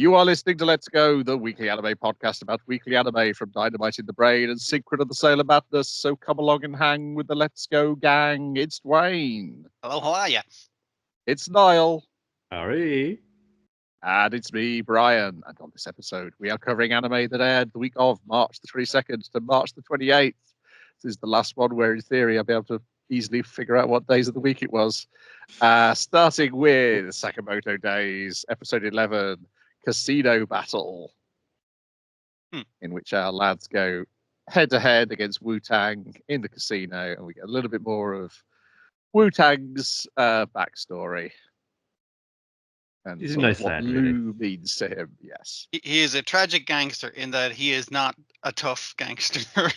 You are listening to Let's Go, the weekly anime podcast about weekly anime from Dynamite in the Brain and Secret of the Sailor Madness. So come along and hang with the Let's Go gang. It's Dwayne. Hello, how are you? It's Niall. Howdy. And it's me, Brian. And on this episode, we are covering anime that aired the week of March the 22nd to March the 28th. This is the last one where, in theory, I'll be able to easily figure out what days of the week it was. Starting with Sakamoto Days, episode 11. Casino battle, in which our lads go head-to-head against Wu-Tang in the casino, and we get a little bit more of Wu-Tang's backstory. And He's a nice what lad, Lou means to him, yes. He is a tragic gangster in that he is not a tough gangster.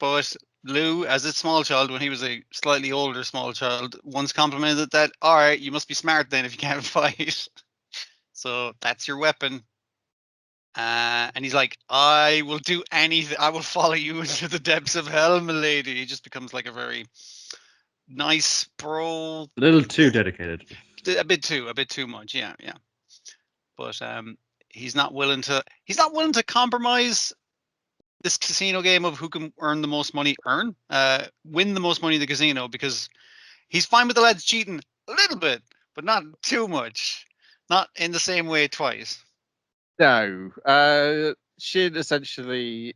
But Lou, as a small child, when he was a slightly older small child, once complimented that, all right, you must be smart then if you can't fight. So that's your weapon. And he's like, I will do anything. I will follow you into the depths of hell, milady. He just becomes like a very nice bro. A little too dedicated. A bit too much. Yeah. But he's not willing to compromise this casino game of who can earn the most money, win the most money in the casino, because he's fine with the lads cheating a little bit, but not too much. Not in the same way twice. No. Shin essentially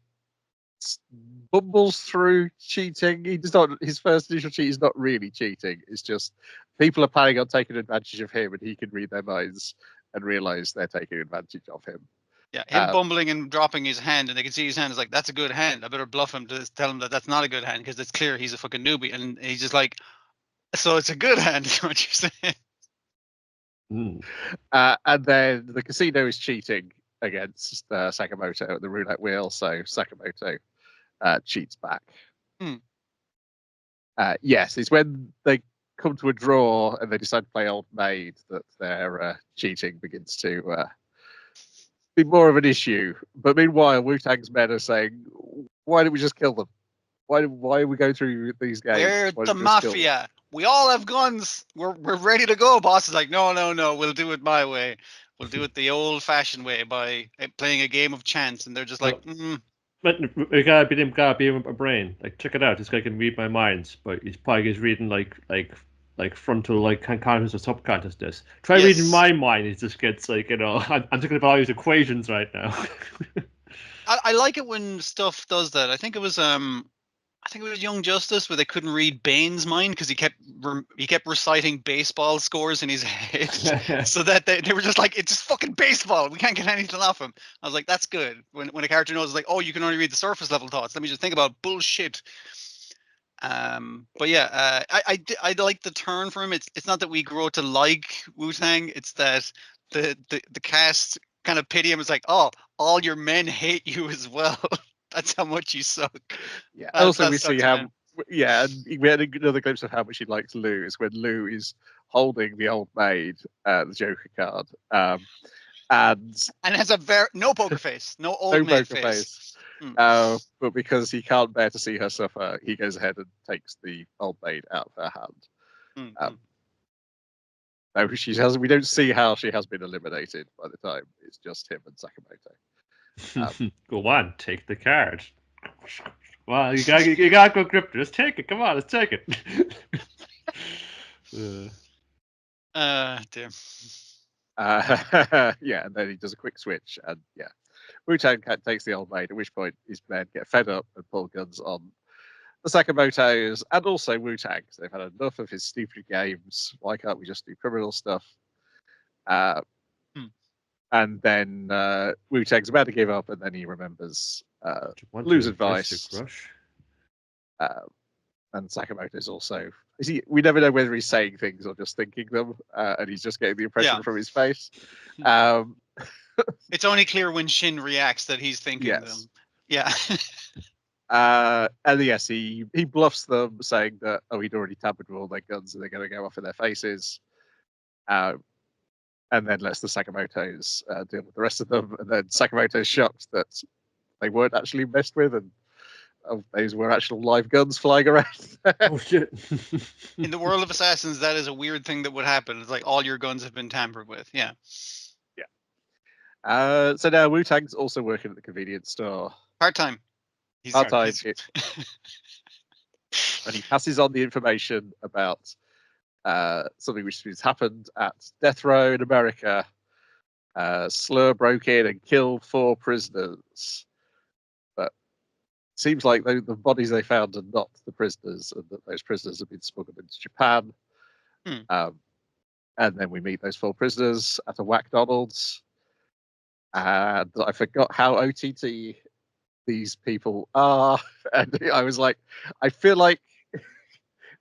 bumbles through cheating. He does not. His first initial cheat is not really cheating. It's just people are planning on taking advantage of him, and he can read their minds and realize they're taking advantage of him. Yeah, him bumbling and dropping his hand, and they can see his hand. Is like, that's a good hand. I better bluff him to tell him that that's not a good hand because it's clear he's a fucking newbie. And he's just like, so it's a good hand. Is what you're saying? And then the casino is cheating against Sakamoto at the roulette wheel, so Sakamoto cheats back. Yes, it's when they come to a draw and they decide to play Old Maid that their cheating begins to be more of an issue. But meanwhile, Wu-Tang's men are saying, why don't we just kill them? Why are we going through these games? We're the mafia. We all have guns. We're ready to go. Boss is like, no. We'll do it my way. We'll do it the old-fashioned way by playing a game of chance. And they're just like, But we gotta beat him a brain. Like, check it out. This guy can read my minds, but he's probably reading like frontal, like conscious or subconsciousness. Try reading my mind. It just gets like, I'm thinking about all these equations right now. I like it when stuff does that. I think it was Young Justice where they couldn't read Bane's mind because he kept reciting baseball scores in his head, so that they were just like, it's just fucking baseball. We can't get anything off him. I was like, that's good. When a character knows, like, oh, you can only read the surface level thoughts. Let me just think about bullshit. But yeah, I like the turn for him. It's not that we grow to like Wu-Tang. It's that the cast kind of pity him. It's like, oh, all your men hate you as well. That's how much you suck. Yeah. Also, we see how. Yeah, and we had another glimpse of how much he likes Lou is when Lou is holding the Old Maid, the Joker card, and has no poker face, no old maid face. But because he can't bear to see her suffer, he goes ahead and takes the Old Maid out of her hand. No, we don't see how she has been eliminated by the time. It's just him and Sakamoto. Go on, take the card. Well, you gotta go grip it. Just take it. Come on, let's take it. Damn. Yeah, and then he does a quick switch, and yeah, Wu-Tang takes the Old Maid. At which point his men get fed up and pull guns on the Sakamotos and also Wu-Tang. They've had enough of his stupid games. Why can't we just do criminal stuff? And then Wu-Tang's about to give up, and then he remembers Lou's advice. And Sakamoto's also... we never know whether he's saying things or just thinking them, and he's just getting the impression from his face. It's only clear when Shin reacts that he's thinking them. Yeah. And yes, he bluffs them, saying that, he'd already tampered with all their guns and they're going to go off in their faces. And then lets the Sakamotos deal with the rest of them. And then Sakamoto's shocked that they weren't actually messed with, and those were actual live guns flying around. Oh shit! In the world of assassins, that is a weird thing that would happen. It's like all your guns have been tampered with. Yeah. So now Wu-Tang's also working at the convenience store. Part-time. Part-time. And he passes on the information about something which has happened at death row in America. Slur broke in and killed 4 prisoners. But it seems like the bodies they found are not the prisoners, and that those prisoners have been smuggled into Japan. And then we meet those 4 prisoners at a McDonald's. And I forgot how OTT these people are. And I was like, I feel like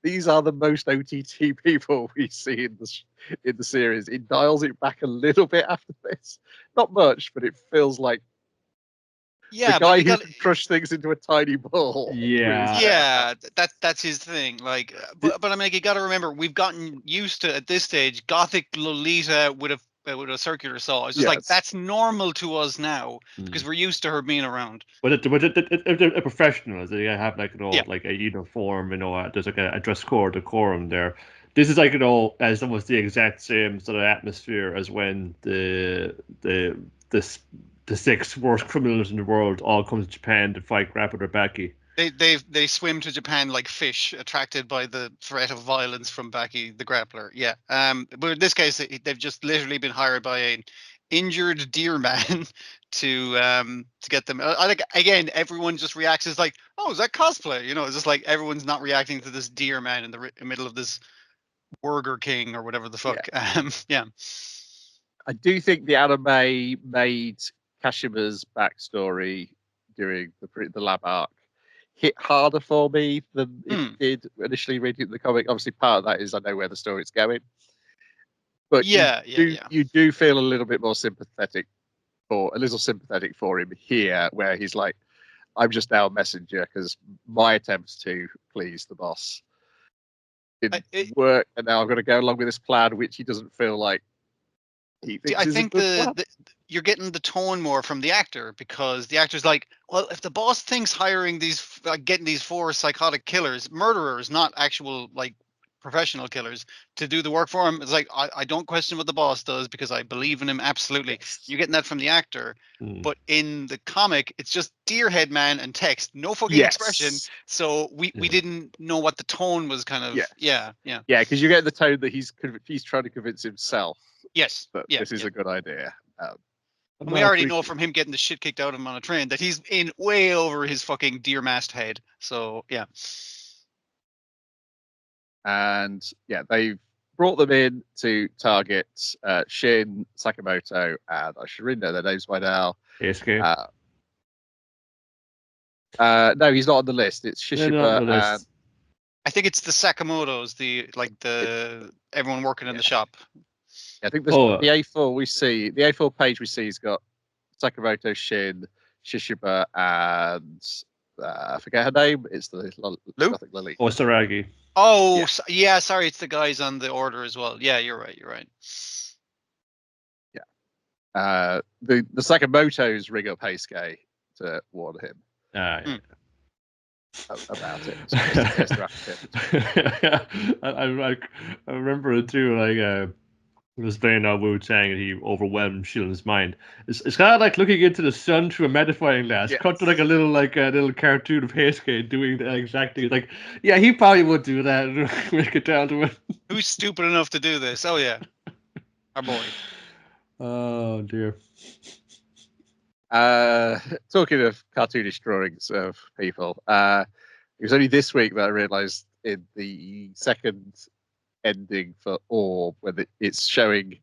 these are the most OTT people we see in the series. It dials it back a little bit after this. Not much, but it feels like the guy who can crush things into a tiny ball. Yeah, that's his thing. Like, but I mean, you got to remember, we've gotten used to at this stage Gothic Lolita with a circular saw. It's just like that's normal to us now because we're used to her being around. But a professional, they have like like a uniform, there's like a dress code, decorum there. This is like as almost the exact same sort of atmosphere as when the 6 worst criminals in the world all come to Japan to fight Grapple or Baki. They swim to Japan like fish, attracted by the threat of violence from Baki the grappler. Yeah. But in this case, they've just literally been hired by an injured deer man to get them. I think again, everyone just reacts as like, oh, is that cosplay? It's just like everyone's not reacting to this deer man in the middle of this Burger King or whatever the fuck. Yeah. I do think the anime made Kashima's backstory during the lab arc hit harder for me than it did initially reading the comic. Obviously, part of that is I know where the story's going, but you do feel a little bit more sympathetic for him here, where he's like, I'm just now a messenger because my attempts to please the boss didn't work, and now I'm going to go along with this plan, which he doesn't feel like he thinks is a good plan. You're getting the tone more from the actor, because the actor's like, well, if the boss thinks hiring getting these 4 psychotic murderers, not actual like professional killers, to do the work for him, it's like, I don't question what the boss does because I believe in him absolutely. Yes. You're getting that from the actor, but in the comic, it's just deer head man and text, no fucking expression. So we didn't know what the tone was. Kind of because you get the tone that he's trying to convince himself. Yes, that this is a good idea. And we already know from him getting the shit kicked out of him on a train that he's in way over his fucking deer mast head. So, yeah. And, they've brought them in to target Shin, Sakamoto, and I should really know their names by now. Heisuke. No, he's not on the list. It's Shishiba and... I think it's the Sakamotos, everyone working in the shop. I think the A4 we see, the A4 page we see has got Sakamoto, Shin, Shishiba, and I forget her name. It's the Gothic Lily. Or Saragi. Oh, yeah. Sorry, it's the guys on the order as well. Yeah, you're right. Yeah. The Sakamotos ring up Heisuke to warn him. About it. I remember it too. Like it was playing out Wu-Tang and he overwhelmed Shillen's mind. It's kind of like looking into the sun through a magnifying glass. Yes. Cut to like a little cartoon of Heisuke doing that exactly. Like, yeah, he probably would do that and make it down to it. Who's stupid enough to do this? Oh yeah, our boy. Oh dear. Talking of cartoonish drawings of people, it was only this week that I realised in the second ending for Orb, when it's showing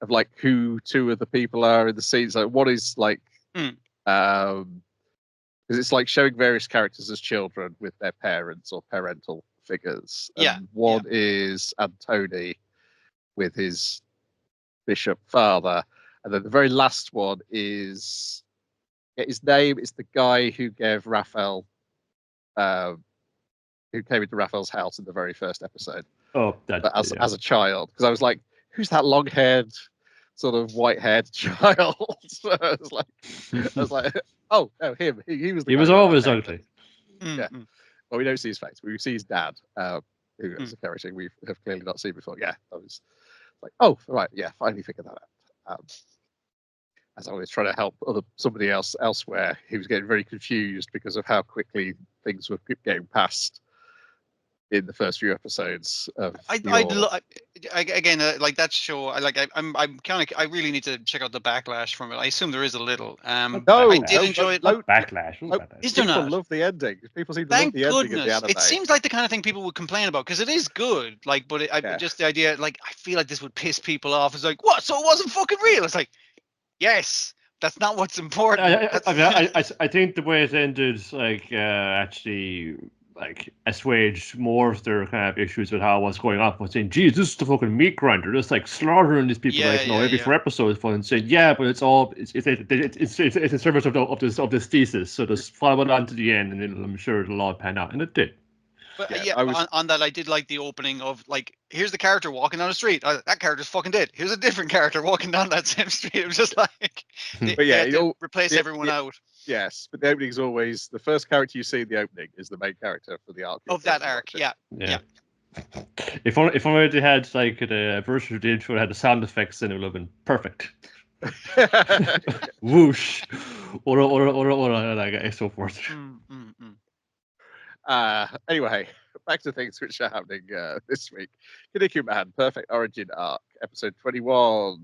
of like who 2 of the people are in the scenes. Like what is like, because it's like showing various characters as children with their parents or parental figures. And one is Antoni with his bishop father, and then the very last one is his name is the guy who gave Raphael, who came into Raphael's house in the very first episode. Oh, as a child, because I was like, who's that long-haired, sort of white-haired child? So I was like, oh no, him. He was. He was always ugly. Yeah. Well, we don't see his face. We see his dad, who is a character we have clearly not seen before. Yeah, I was like, oh right, yeah, finally figured that out. as always, trying to help somebody else elsewhere. He was getting very confused because of how quickly things were getting passed in the first few episodes of again, like that show. I'm kind of. I really need to check out the backlash from it. I assume there is a little. I did enjoy it. Backlash. Is there people not? love the ending. People seem to Thank love the ending of the goodness. anime. It seems like the kind of thing people would complain about because it is good. Like, but just the idea, like, I feel like this would piss people off. It's like, what? So it wasn't fucking real? It's like, yes, that's not what's important. I think the way it ended, like, actually, like, assuaged more of their kind of issues with how what's going on. But saying, geez, this is the fucking meat grinder. Just like slaughtering these people, every 4 episodes. And saying, yeah, but it's in service of this thesis. So just follow it on to the end, and I'm sure it'll all pan out, and it did. But on that, I did like the opening of, like, here's the character walking down the street. That character's fucking dead. Here's a different character walking down that same street. It was just like, they had to replace everyone out. Yes, but the opening is always the first character you see in the opening is the main character for the arc. Of that arc, yeah. If only they had like a version of the intro that had the sound effects, then it would have been perfect. Whoosh, or so forth. Anyway, back to things which are happening this week. Kinnikuman Perfect Origin Arc, episode 21.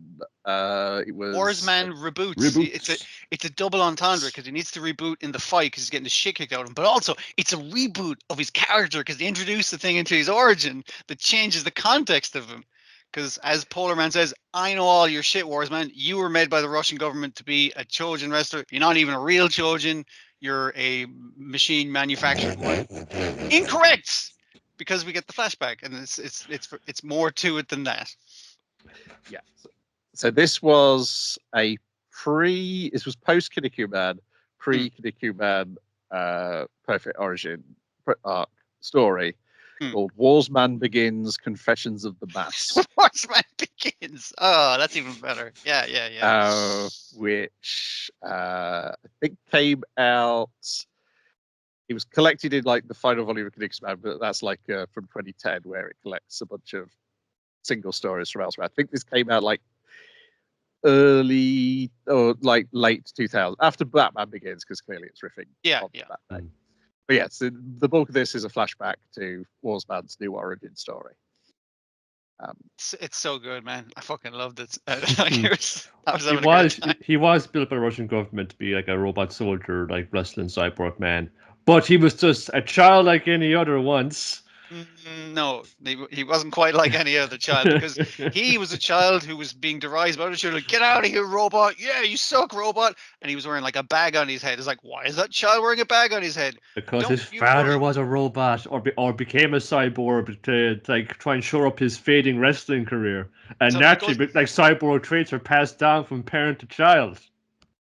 It was Warsman reboots. It's a double entendre because he needs to reboot in the fight because he's getting the shit kicked out of him. But also, it's a reboot of his character because they introduced the thing into his origin that changes the context of him. Because as Polar Man says, I know all your shit, Warsman. You were made by the Russian government to be a Trojan wrestler. You're not even a real Trojan. You're a machine manufactured one. Incorrect, because we get the flashback, and it's more to it than that. Yeah. So this was this was post Kinnikuman, pre Kinnikuman, Perfect Origin arc story called Warsman Begins: Confessions of the Mass. Warsman Begins. Oh, that's even better. Yeah. Which I think came out. It was collected in like the final volume of Kinnikuman, but that's like from 2010, where it collects a bunch of single stories from elsewhere. I think this came out like early or like late 2000, after Batman Begins, because clearly it's riffing on Batman. But yeah, so the bulk of this is a flashback to Warsman's new origin story. It's so good, man. I fucking loved it. He was built by the Russian government to be like a robot soldier, like wrestling cyborg man. But he was just a child like any other once. No, he wasn't quite like any other child because he was a child who was being derised by other children. Get out of here, robot! Yeah, you suck, robot! And he was wearing like a bag on his head. It's like, why is that child wearing a bag on his head? Because his father was a robot, or became a cyborg to like try and shore up his fading wrestling career. And so naturally, like cyborg traits are passed down from parent to child.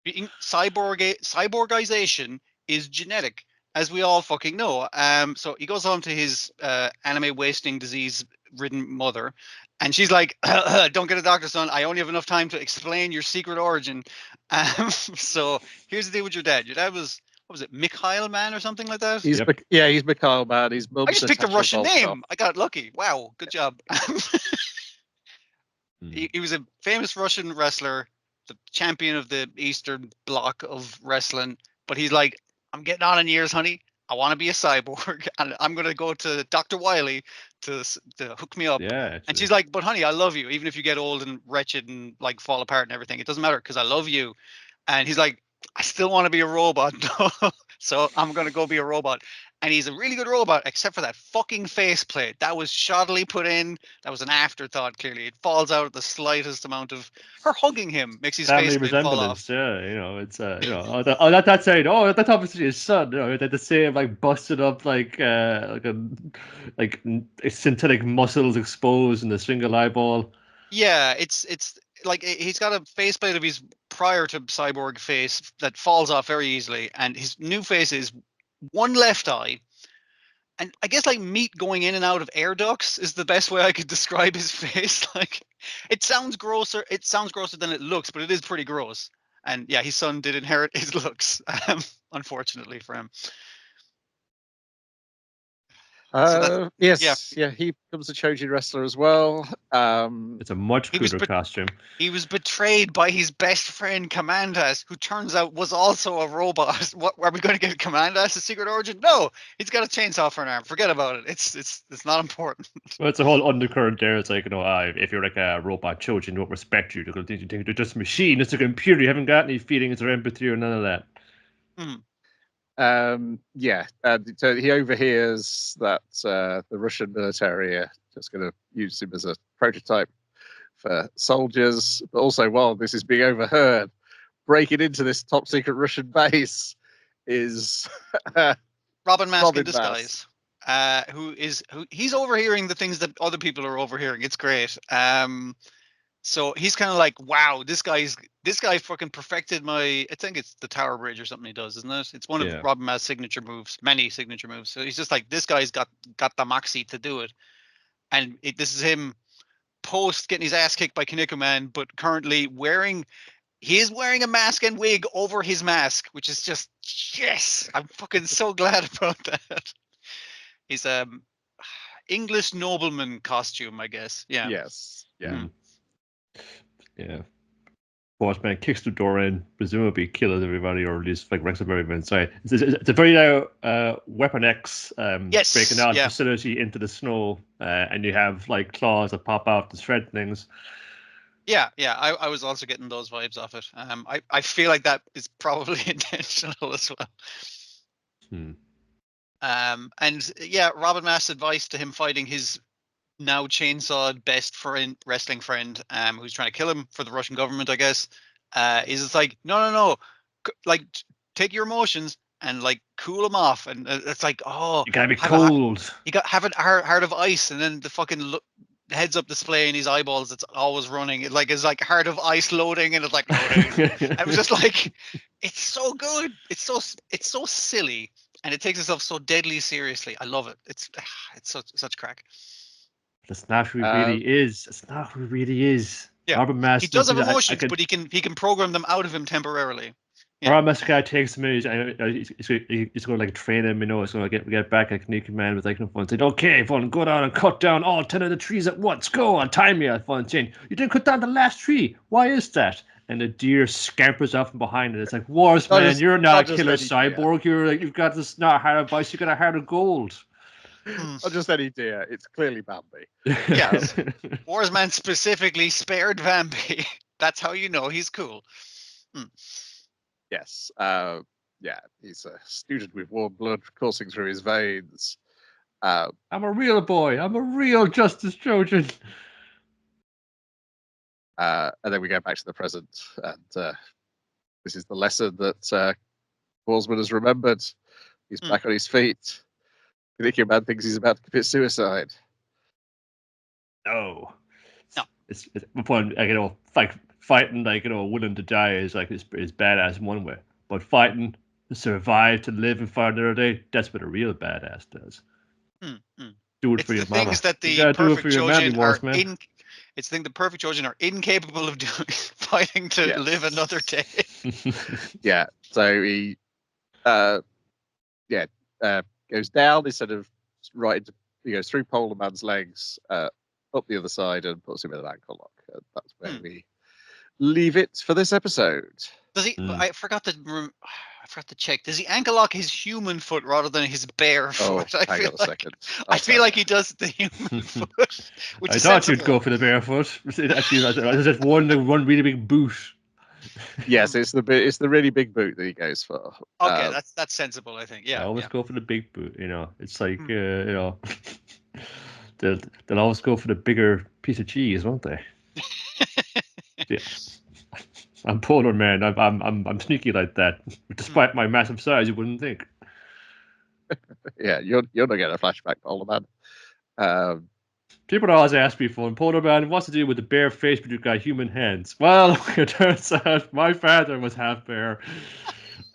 Cyborgization is genetic, as we all fucking know. So he goes home to his anime wasting disease-ridden mother, and she's like, "Don't get a doctor, son. I only have enough time to explain your secret origin." So here's the deal with your dad. Your dad was, what was it, Mikhail Man or something like that? He's Mikhail Man. His mum's I just picked a Russian name. I got lucky. Wow, good job. He was a famous Russian wrestler, the champion of the Eastern Bloc of wrestling. But he's like, I'm getting on in years, honey. I want to be a cyborg, and I'm going to go to Dr. Wiley to hook me up. Yeah. And she's like, but honey, I love you. Even if you get old and wretched and like fall apart and everything, it doesn't matter because I love you. And he's like, I still want to be a robot, so I'm going to go be a robot. And he's a really good robot, except for that fucking faceplate. That was shoddily put in. That was an afterthought, clearly. It falls out at the slightest amount of her hugging him, makes his faceplate fall off. Yeah, it's that's saying, that's obviously his son. They're the same, like busted up, like synthetic muscles exposed in a single eyeball. Yeah, it's like he's got a faceplate of his prior to cyborg face that falls off very easily, and his new face is one left eye, and I guess like meat going in and out of air ducts is the best way I could describe his face. Like, it sounds grosser than it looks, but it is pretty gross. And yeah, his son did inherit his looks, unfortunately for him. Yes, yeah, he becomes a Chojin wrestler as well. It's a much cooler costume. He was betrayed by his best friend Commandas, who turns out was also a robot. What are we going to get Commandas a secret origin? No, he's got a chainsaw for an arm. Forget about it. It's not important. Well, it's a whole undercurrent there. It's like, if you're like a robot Chojin, they don't respect you. They're going to think you're just a machine. It's a computer. You haven't got any feelings or empathy or none of that. So he overhears that the Russian military are just going to use him as a prototype for soldiers, but also while this is being overheard, breaking into this top secret Russian base is Robin Mask in disguise. He's overhearing the things that other people are overhearing. It's great. So he's kind of like, wow, this guy fucking perfected I think it's the Tower Bridge or something he does, isn't it? It's one of Robin Mask's signature moves, many signature moves. So he's just like, this guy's got the moxie to do it. And this is him post getting his ass kicked by Kinnikuman, but currently he is wearing a mask and wig over his mask, which is just, yes, I'm fucking so glad about that. He's English nobleman costume, I guess. Yeah. Yes. Yeah. Yeah. Boss man kicks the door in, presumably kills everybody, or at least like wrecks everybody inside. It's a very Weapon X breaking out facility into the snow, and you have like claws that pop out to shred things. Yeah. I was also getting those vibes off it. I feel like that is probably intentional as well. And Robin Mask's advice to him fighting his now chainsawed best friend, wrestling friend, who's trying to kill him for the Russian government, I guess, is it's like, no, like take your emotions and like cool them off, and it's like, you gotta be cold. Have a heart of ice, and then the fucking heads up display in his eyeballs, it's always running. It's like heart of ice loading, and it's like loading. I was just like, it's so good. It's so silly, and it takes itself so deadly seriously. I love it. It's such crack. That's not who he really is. That's not who he really is. Yeah, Robin Mask, he does have emotions, but he can program them out of him temporarily. Yeah. Robin Mask guy takes him in. He's going to like train him. He's going to get back at Kinnikuman with like no fun. Saying, "Okay, fun, go down and cut down all 10 of the trees at once. Go on, time me." Fun saying, "You didn't cut down the last tree. Why is that?" And the deer scampers off from behind it. It's like, Wars, man, you're not a killer cyborg. You've got this not heart of ice. You got a heart of gold. Not just any deer, it's clearly Bambi. Yes. Warsman specifically spared Bambi. That's how you know he's cool. Yes. He's a student with warm blood coursing through his veins. I'm a real boy. I'm a real Justice Chojin. And then we go back to the present, and this is the lesson that Warsman has remembered. He's back on his feet. Kinnikuman thinks he's about to commit suicide. No. It's fun. Like fighting, willing to die is badass in one way, but fighting to survive, to live and fight another day, that's what a real badass does. Do it for your mama. Things that the perfect Chojin are it's the perfect Chojin are incapable of doing, fighting to live another day. Yeah. So he goes down instead of he goes through Polar Man's legs, up the other side, and puts him in an ankle lock. And that's where we leave it for this episode. Does he? I forgot to check. Does he ankle lock his human foot rather than his bare foot? Hang on a second. I feel like he does the human foot. I thought you'd go for the bare foot. Actually, I just one really big boot. Yes, it's the really big boot that he goes for. Okay, that's sensible, I think. Yeah. I always go for the big boot. It's like they'll always go for the bigger piece of cheese, won't they? Yeah. I'm Polar Man. I'm sneaky like that. Despite my massive size, you wouldn't think. Yeah, you're not getting a flashback, Polar Man. People always ask me, Polar Man, what's to do with the bare face but you've got human hands? Well, it turns out my father was half bear.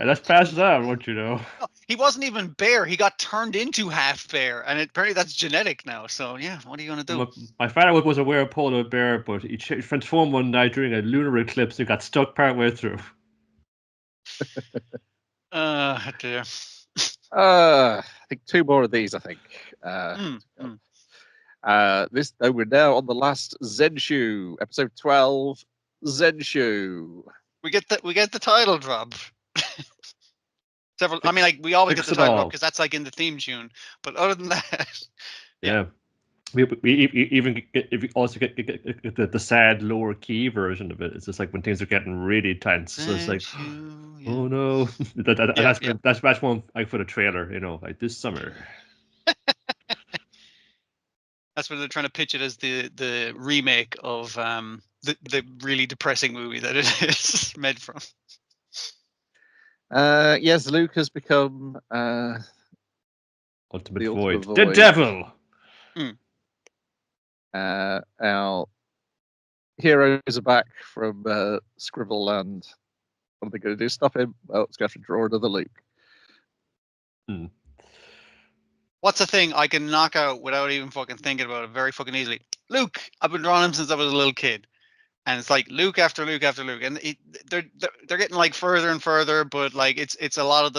And that's passed down, won't you know? He wasn't even bear. He got turned into half bear. And apparently that's genetic now. So, yeah, what are you going to do? My father was aware of polar bear, but he transformed one night during a lunar eclipse and got stuck partway through. Dear. think 2 more of these. I think. We're now on the last Zenshu, episode 12, Zenshu. We get the title drop. Several. I mean, like we always get the title drop because that's like in the theme tune. But other than that, yeah. We even get, if we also get the sad lower key version of it. It's just like when things are getting really tense. So it's like, oh no, that's much one like for the trailer. You know, like this summer. That's when they're trying to pitch it as the remake of the really depressing movie that it is made from. Yes, Luke has become Ultimate Void. The devil. Our heroes are back from Scribble Land. What are they going to do? Stop him? Well, it's going to have to draw another Luke. What's the thing I can knock out without even fucking thinking about it very fucking easily? Luke. I've been drawing him since I was a little kid. And it's like Luke after Luke after Luke. And they're getting like further and further, but like it's a lot of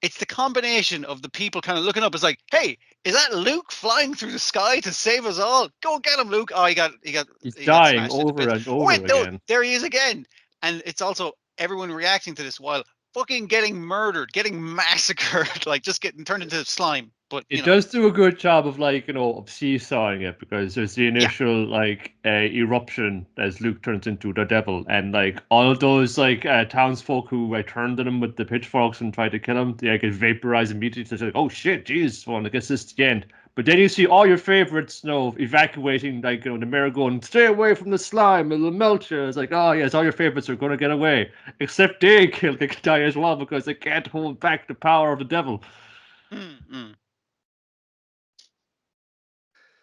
it's the combination of the people kind of looking up. It's like, hey, is that Luke flying through the sky to save us all? Go get him, Luke. Oh, he's dying over and over again. No, there he is again. And it's also everyone reacting to this while fucking getting murdered, getting massacred, like just getting turned into slime. But it does do a good job of like, of seesawing it, because there's the initial like eruption as Luke turns into the devil, and like all of those like townsfolk who turned at him with the pitchforks and tried to kill him, they get vaporized immediately. So it's like, oh shit, jeez, well, I guess this is the end. But then you see all your favorites, evacuating, like, the mirror going, stay away from the slime, it'll melt you. It's like, oh yes, all your favorites are going to get away, except they can die as well because they can't hold back the power of the devil.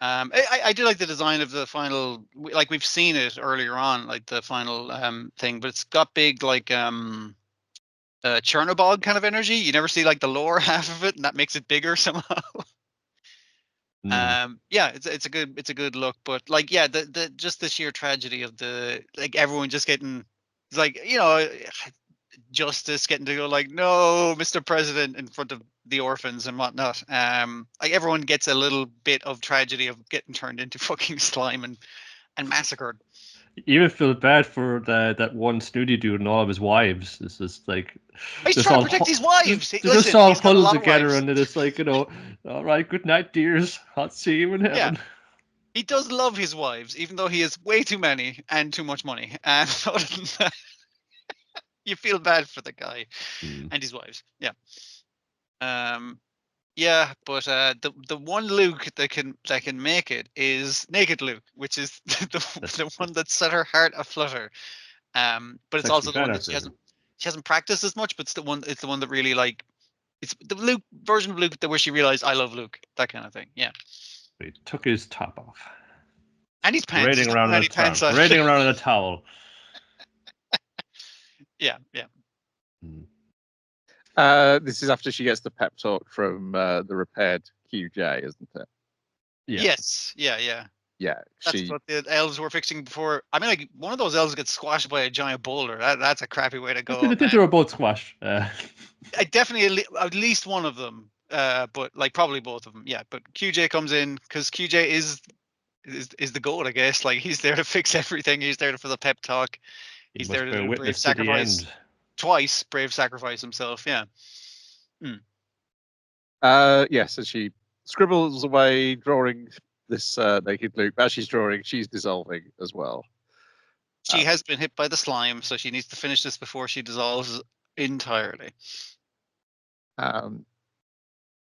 I do like the design of the final, like we've seen it earlier on, like the final thing, but it's got big like Chernobyl kind of energy. You never see like the lower half of it, and that makes it bigger somehow. It's a good look, but like the just the sheer tragedy of the like everyone just getting, it's like, Justice getting to go like, no, Mr. President, in front of the orphans and whatnot. Like everyone gets a little bit of tragedy of getting turned into fucking slime and massacred. You even feel bad for that one snooty dude and all of his wives. It's just like he's trying to protect his wives. They're just all huddled together, and it's like, all right, good night, dears. I'll see you in heaven. Yeah. He does love his wives, even though he has way too many and too much money. And other than that, you feel bad for the guy and his wives. Yeah. But the one Luke that can make it is Naked Luke, which is the one that set her heart aflutter. But it's also the one that she hasn't practiced as much, but it's the one that really, like, it's the Luke version of Luke where she realized I love Luke, that kind of thing. Yeah. He took his top off. And his pants. Parading around in a towel. Yeah. This is after she gets the pep talk from the repaired QJ, isn't it? Yeah. Yes. Yeah. Yeah. That's what the elves were fixing before. I mean, like, one of those elves gets squashed by a giant boulder. That's a crappy way to go. They were both squashed. I definitely at least one of them. But like probably both of them. Yeah. But QJ comes in because QJ is the goat, I guess. Like, he's there to fix everything. He's there for the pep talk. He's there to do a brave sacrifice. Twice brave sacrifice himself. Yeah. Yes, and she scribbles away drawing this naked Luke. As she's drawing, she's dissolving as well. She has been hit by the slime, so she needs to finish this before she dissolves entirely. And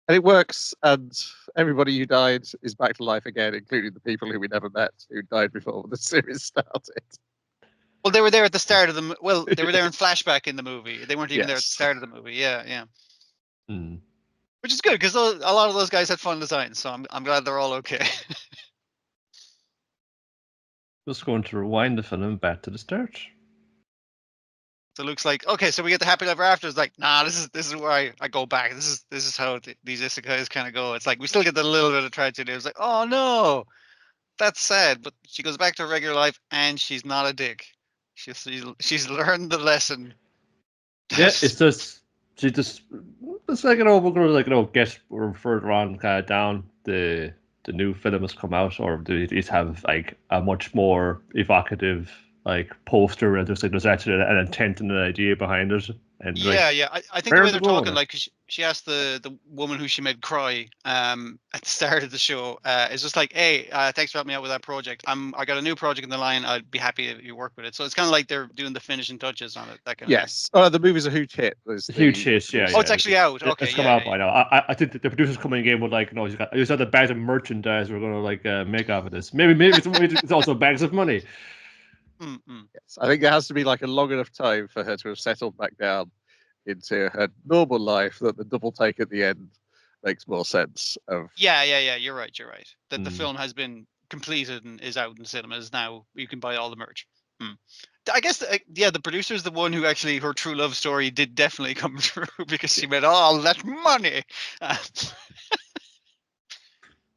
it works, and everybody who died is back to life again, including the people who we never met who died before the series started. Well, they were there at the start of the. Well, they were there in flashback in the movie. They weren't even there at the start of the movie. Yeah. Which is good because a lot of those guys had fun designs, so I'm glad they're all okay. Just going to rewind the film back to the start. So Luke's like, okay, so we get the happily ever after. It's like, nah, this is where I go back. This is how these isekais kind of go. It's like we still get the little bit of tragedy. It's like, oh no, that's sad. But she goes back to her regular life, and she's not a dick. She's learned the lesson. Yeah, it's just she just it's like, we're going to, like, get further on down the new film has come out, or do these have like a much more evocative like poster, and there's actually an intent and an idea behind it? And I think the way they're talking, like she asked the woman who she made cry at the start of the show, is just like, hey, thanks for helping me out with that project. I got a new project in the line. I'd be happy if you work with it. So it's kind of like they're doing the finishing touches on it. That kind of thing. Oh, the movie's a huge hit. Huge hit, yeah. Oh, it's actually out. Okay, it's come out by now. I think the producers coming in with like, you said the bags of merchandise we're going to like make off of this. Maybe it's also bags of money. Yes, I think there has to be like a long enough time for her to have settled back down into her normal life that the double take at the end makes more sense. Yeah. You're right. That the film has been completed and is out in cinemas now. You can buy all the merch. I guess the producer is the one who actually, her true love story did definitely come true, because she made all that money.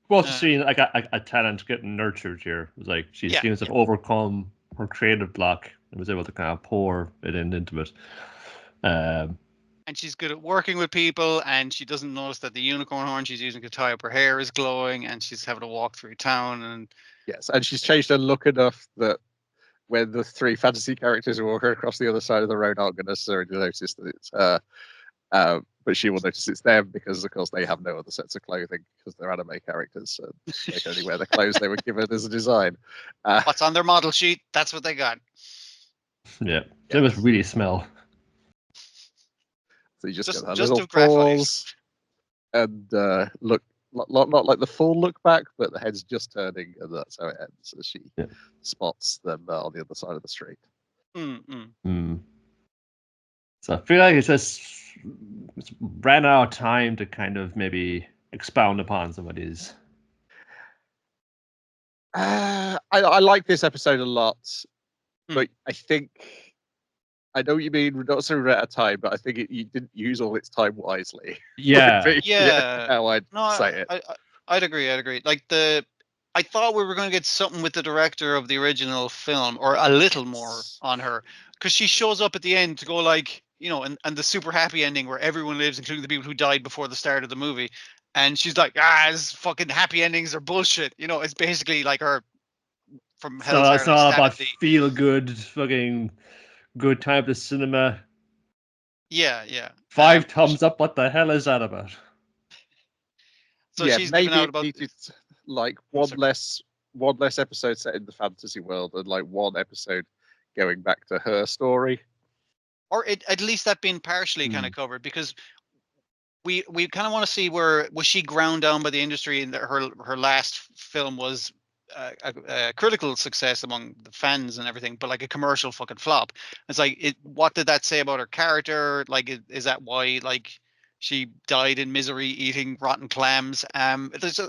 We're also seeing like a talent getting nurtured here. It was like she seems to have overcome her creative block and was able to kind of pour it into it. And she's good at working with people, and she doesn't notice that the unicorn horn she's using to tie up her hair is glowing, and she's having to walk through town. And yes, and she's changed her look enough that when the three fantasy characters are walking across the other side of the road, aren't going to necessarily notice that it's her. But she will notice it's them, because, of course, they have no other sets of clothing because they're anime characters. So they can only wear the clothes they were given as a design. What's on their model sheet? That's what they got. Yeah, they must really smell. So you just get that little pause and look, not like the full look back, but the head's just turning, and that's how it ends as she spots them on the other side of the street. So I feel like it's ran out of time to kind of maybe expound upon some of these. I like this episode a lot, but I think I know what you mean. We're not so out of time, but I think you didn't use all its time wisely. Yeah. How I'd say it. I'd agree. Like I thought we were going to get something with the director of the original film, or a little more on her, because she shows up at the end to go like, and the super happy ending where everyone lives, including the people who died before the start of the movie. And she's like, this fucking happy endings are bullshit. It's basically like her from Hell's Heart. So it's all about feel good, fucking good time at the cinema. Yeah. 5 thumbs up. What the hell is that about? So she's maybe out about needed like one less episode set in the fantasy world, and like one episode going back to her story, or at least that being partially kind of covered, because we kind of want to see where was she ground down by the industry, and her last film was a critical success among the fans and everything, but like a commercial fucking flop. It's like, what did that say about her character? Like, is that why like she died in misery eating rotten clams? There's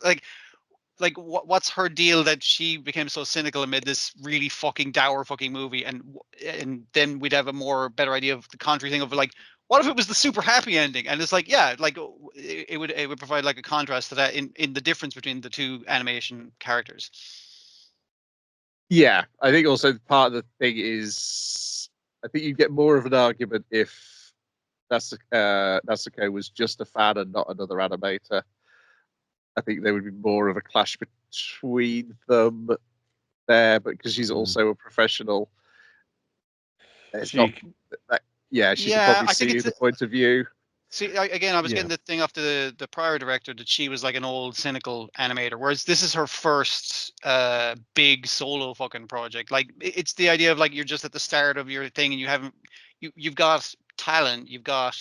like what's her deal that she became so cynical and made this really fucking dour fucking movie, and then we'd have a better idea of the contrary thing of like, what if it was the super happy ending? And it's like, like it would provide like a contrast to that in the difference between the two animation characters. Yeah, I think also part of the thing is, I think you get more of an argument if Natsuko was just a fan and not another animator. I think there would be more of a clash between them there, but because she's also a professional, she can probably see the point of view. See, again, I was getting the thing off the prior director that she was like an old cynical animator, whereas this is her first big solo fucking project. Like, it's the idea of like, you're just at the start of your thing, and you've got talent, you've got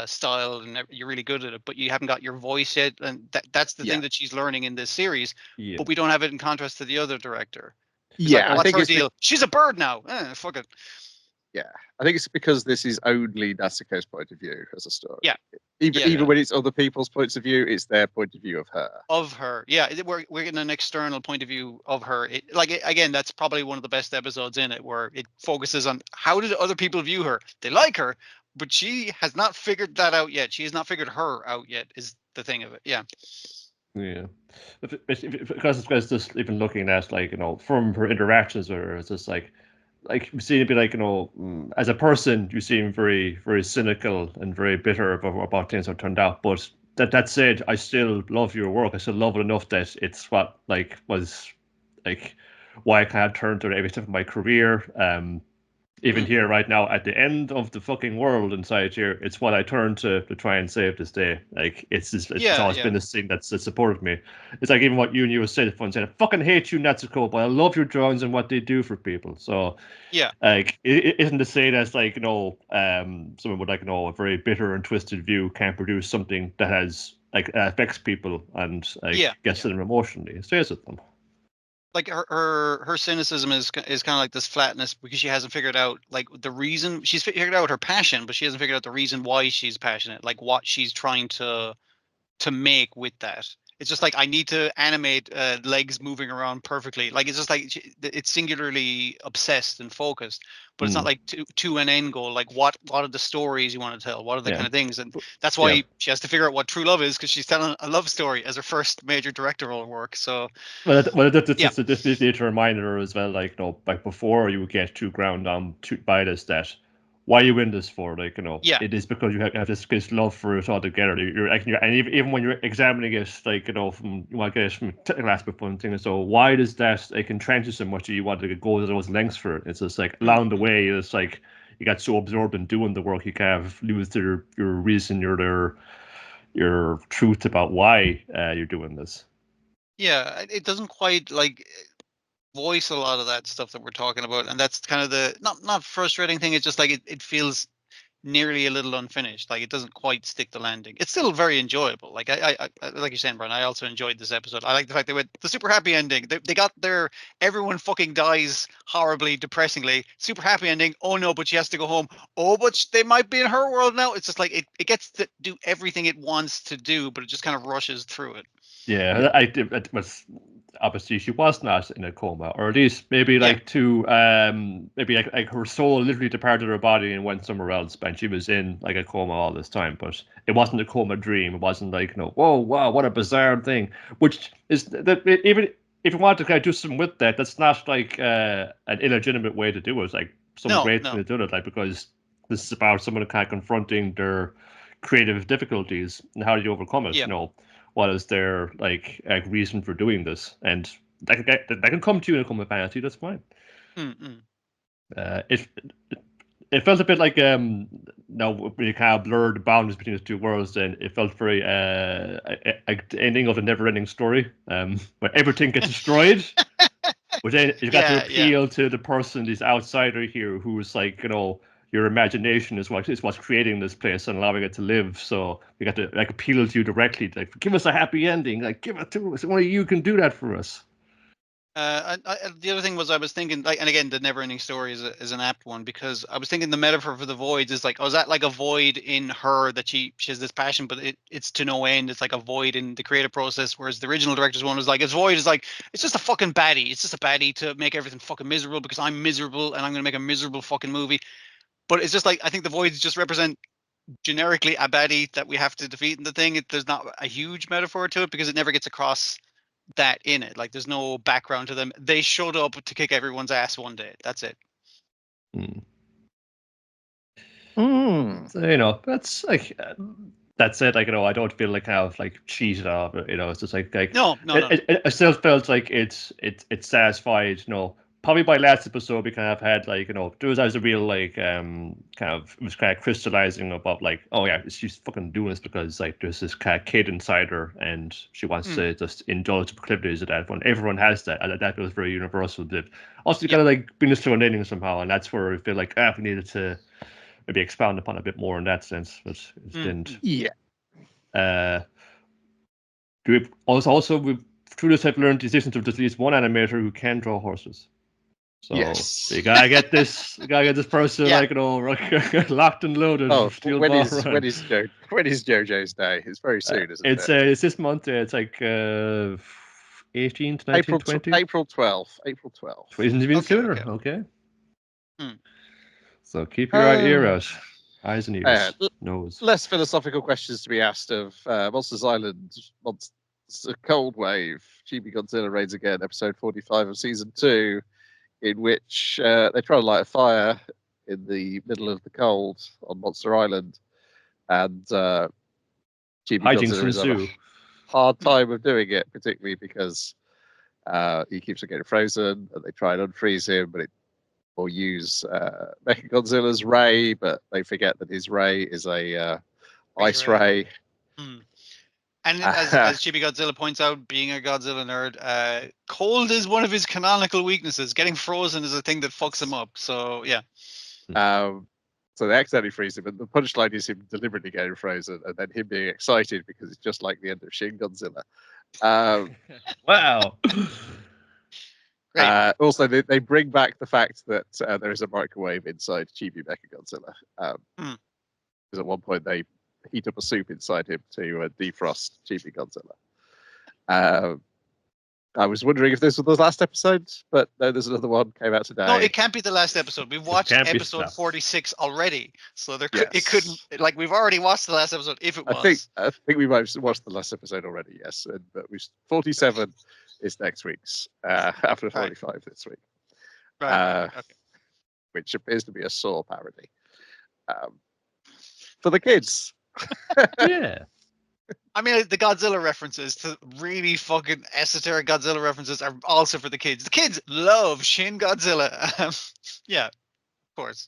style, and you're really good at it, but you haven't got your voice yet, and that's the thing that she's learning in this series. But we don't have it in contrast to the other director. What's her deal? She's a bird now. Fuck it. Yeah, I think it's because this is only Natsuko's point of view as a story. Yeah. Even when it's other people's points of view, it's their point of view of her. Yeah, we're getting an external point of view of her. Again, that's probably one of the best episodes in it, where it focuses on how did other people view her. They like her, but she has not figured that out yet. She has not figured her out yet, is the thing of it. Yeah. Because just even looking at, like, from her interactions with her, it's just like, like you seem to be like, as a person, you seem very, very cynical and very bitter about things that turned out. But that said, I still love your work. I still love it enough that it's what like was like why I kind of turned to it every step of my career. Even here right now at the end of the fucking world inside here, it's what I turn to try and save this day. Like it's always been this thing that's supported me. It's like even what you said, fun saying, I fucking hate you, Natsuko, but I love your drawings and what they do for people. So like it isn't to say that's like someone with like a very bitter and twisted view can't produce something that has like affects people and like gets to them emotionally. It stays with them. Like her cynicism is kind of like this flatness because she hasn't figured out like the reason. She's figured out her passion, but she hasn't figured out the reason why she's passionate, like what she's trying to make with that. It's just like I need to animate legs moving around perfectly. Like it's just like it's singularly obsessed and focused, but it's not like to an end goal. Like what are the stories you want to tell? What are the kind of things? And that's why she has to figure out what true love is, because she's telling a love story as her first major directorial work. So that's just to remind her as well. Like like before you get too ground down by this that. Why are you in this for? Like, it is because you have this love for it all together. And even when you're examining it, like, from a technical aspect of things, so why does that entrench you so much? Do you want to go to those lengths for it? It's just like along the way, it's like you got so absorbed in doing the work, you kind of lose your reason, your truth about why you're doing this. Yeah, it doesn't quite like voice a lot of that stuff that we're talking about, and that's kind of the not frustrating thing. It's just like it feels nearly a little unfinished. Like it doesn't quite stick the landing. It's still very enjoyable. Like I like you're saying, Brian, I also enjoyed this episode. I like the fact they went the super happy ending. They got their everyone fucking dies horribly, depressingly. Super happy ending. Oh no, but she has to go home. Oh, but they might be in her world now. It's just like it gets to do everything it wants to do, but it just kind of rushes through it. Yeah, it was obviously she was not in a coma, or at least maybe like maybe like her soul literally departed her body and went somewhere else, and she was in like a coma all this time. But it wasn't a coma dream. It wasn't like whoa, wow, what a bizarre thing. Which is that even if you want to kind of do something with that, that's not like an illegitimate way to do it. It's like some great thing to do it, like because this is about someone kind of confronting their creative difficulties and how do you overcome it. What is their like reason for doing this? And that can come to you in a comic fantasy. That's fine. It felt a bit like now when you kind of blurred the boundaries between the two worlds, and it felt very like the ending of a never-ending story, where everything gets destroyed. But then you got to appeal to the person, this outsider here, who's like your imagination is what's creating this place and allowing it to live. So we got to like appeal to you directly, like give us a happy ending, like give it to us. Only you can do that for us. The other thing was I was thinking, like, and again, the never-ending story is an apt one, because I was thinking the metaphor for the voids is like, is that like a void in her that she has this passion, but it's to no end. It's like a void in the creative process, whereas the original director's one was like, its void is like, it's just a fucking baddie. It's just a baddie to make everything fucking miserable because I'm miserable and I'm gonna make a miserable fucking movie. But it's just like, I think the voids just represent generically a baddie that we have to defeat in the thing. There's not a huge metaphor to it because it never gets across that in it. Like there's no background to them. They showed up to kick everyone's ass one day. That's it. So, that's like that said, like I don't feel like I've like cheated off it. It's just like no. It still felt like it's satisfied. Probably by last episode we kind of had like there was a real like kind of it was kind of crystallizing about like, oh yeah, she's fucking doing this because like there's this kind of kid inside her and she wants to just indulge the proclivities of that one. Everyone has that, and that was very universal. But also kind of like bring this to an ending somehow, and that's where I feel like we needed to maybe expound upon a bit more in that sense, but it didn't. We through this have learned the existence of at least one animator who can draw horses. So you gotta get this person like locked and loaded. When is JoJo's day? It's very soon, isn't it? It's this month. It's like 18th, 19th, 20th? April 12th. April 12th. Isn't it even sooner? Okay. So keep your ear out. Eyes and ears. Nose. Less philosophical questions to be asked of Monsters Island, Monsters Cold Wave, Chibi Godzilla Raids Again, episode 45 of season 2. in which they try to light a fire in the middle of the cold on Monster Island, and Chibi Hijinks Godzilla is on a ensue. hard time of doing it, particularly because he keeps on getting frozen, and they try and unfreeze him, but it will use Mechagodzilla's ray, but they forget that his ray is a ice ray. And as Chibi Godzilla points out, being a Godzilla nerd, cold is one of his canonical weaknesses. Getting frozen is a thing that fucks him up. So yeah. So they accidentally freeze him, and the punchline is him deliberately getting frozen, and then him being excited because it's just like the end of Shin Godzilla. Wow. Also, they bring back the fact that there is a microwave inside Chibi Mechagodzilla. Because at one point they heat up a soup inside him to defrost Chibi Godzilla. I was wondering if this was the last episode, but no, there's another one came out today. No, it can't be the last episode. We've watched episode 46 already, so it couldn't. Like, we've already watched the last episode. If it was, I think we might have watched the last episode already. Yes, but 47 is next week's after 45 this week, right. Okay. Which appears to be a Saw parody for the kids. Yeah. I mean, the Godzilla references, to really fucking esoteric Godzilla references, are also for the kids. The kids love Shin Godzilla. Yeah, of course.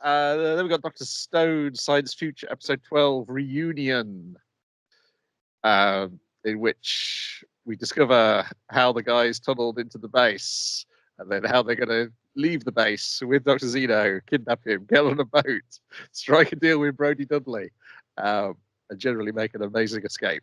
Then we got Dr. Stone, Science Future, episode 12, Reunion, in which we discover how the guys tunneled into the base, and then how they're going to leave the base with Dr. Zeno, kidnap him, get on a boat, strike a deal with Brody Dudley, and generally make an amazing escape.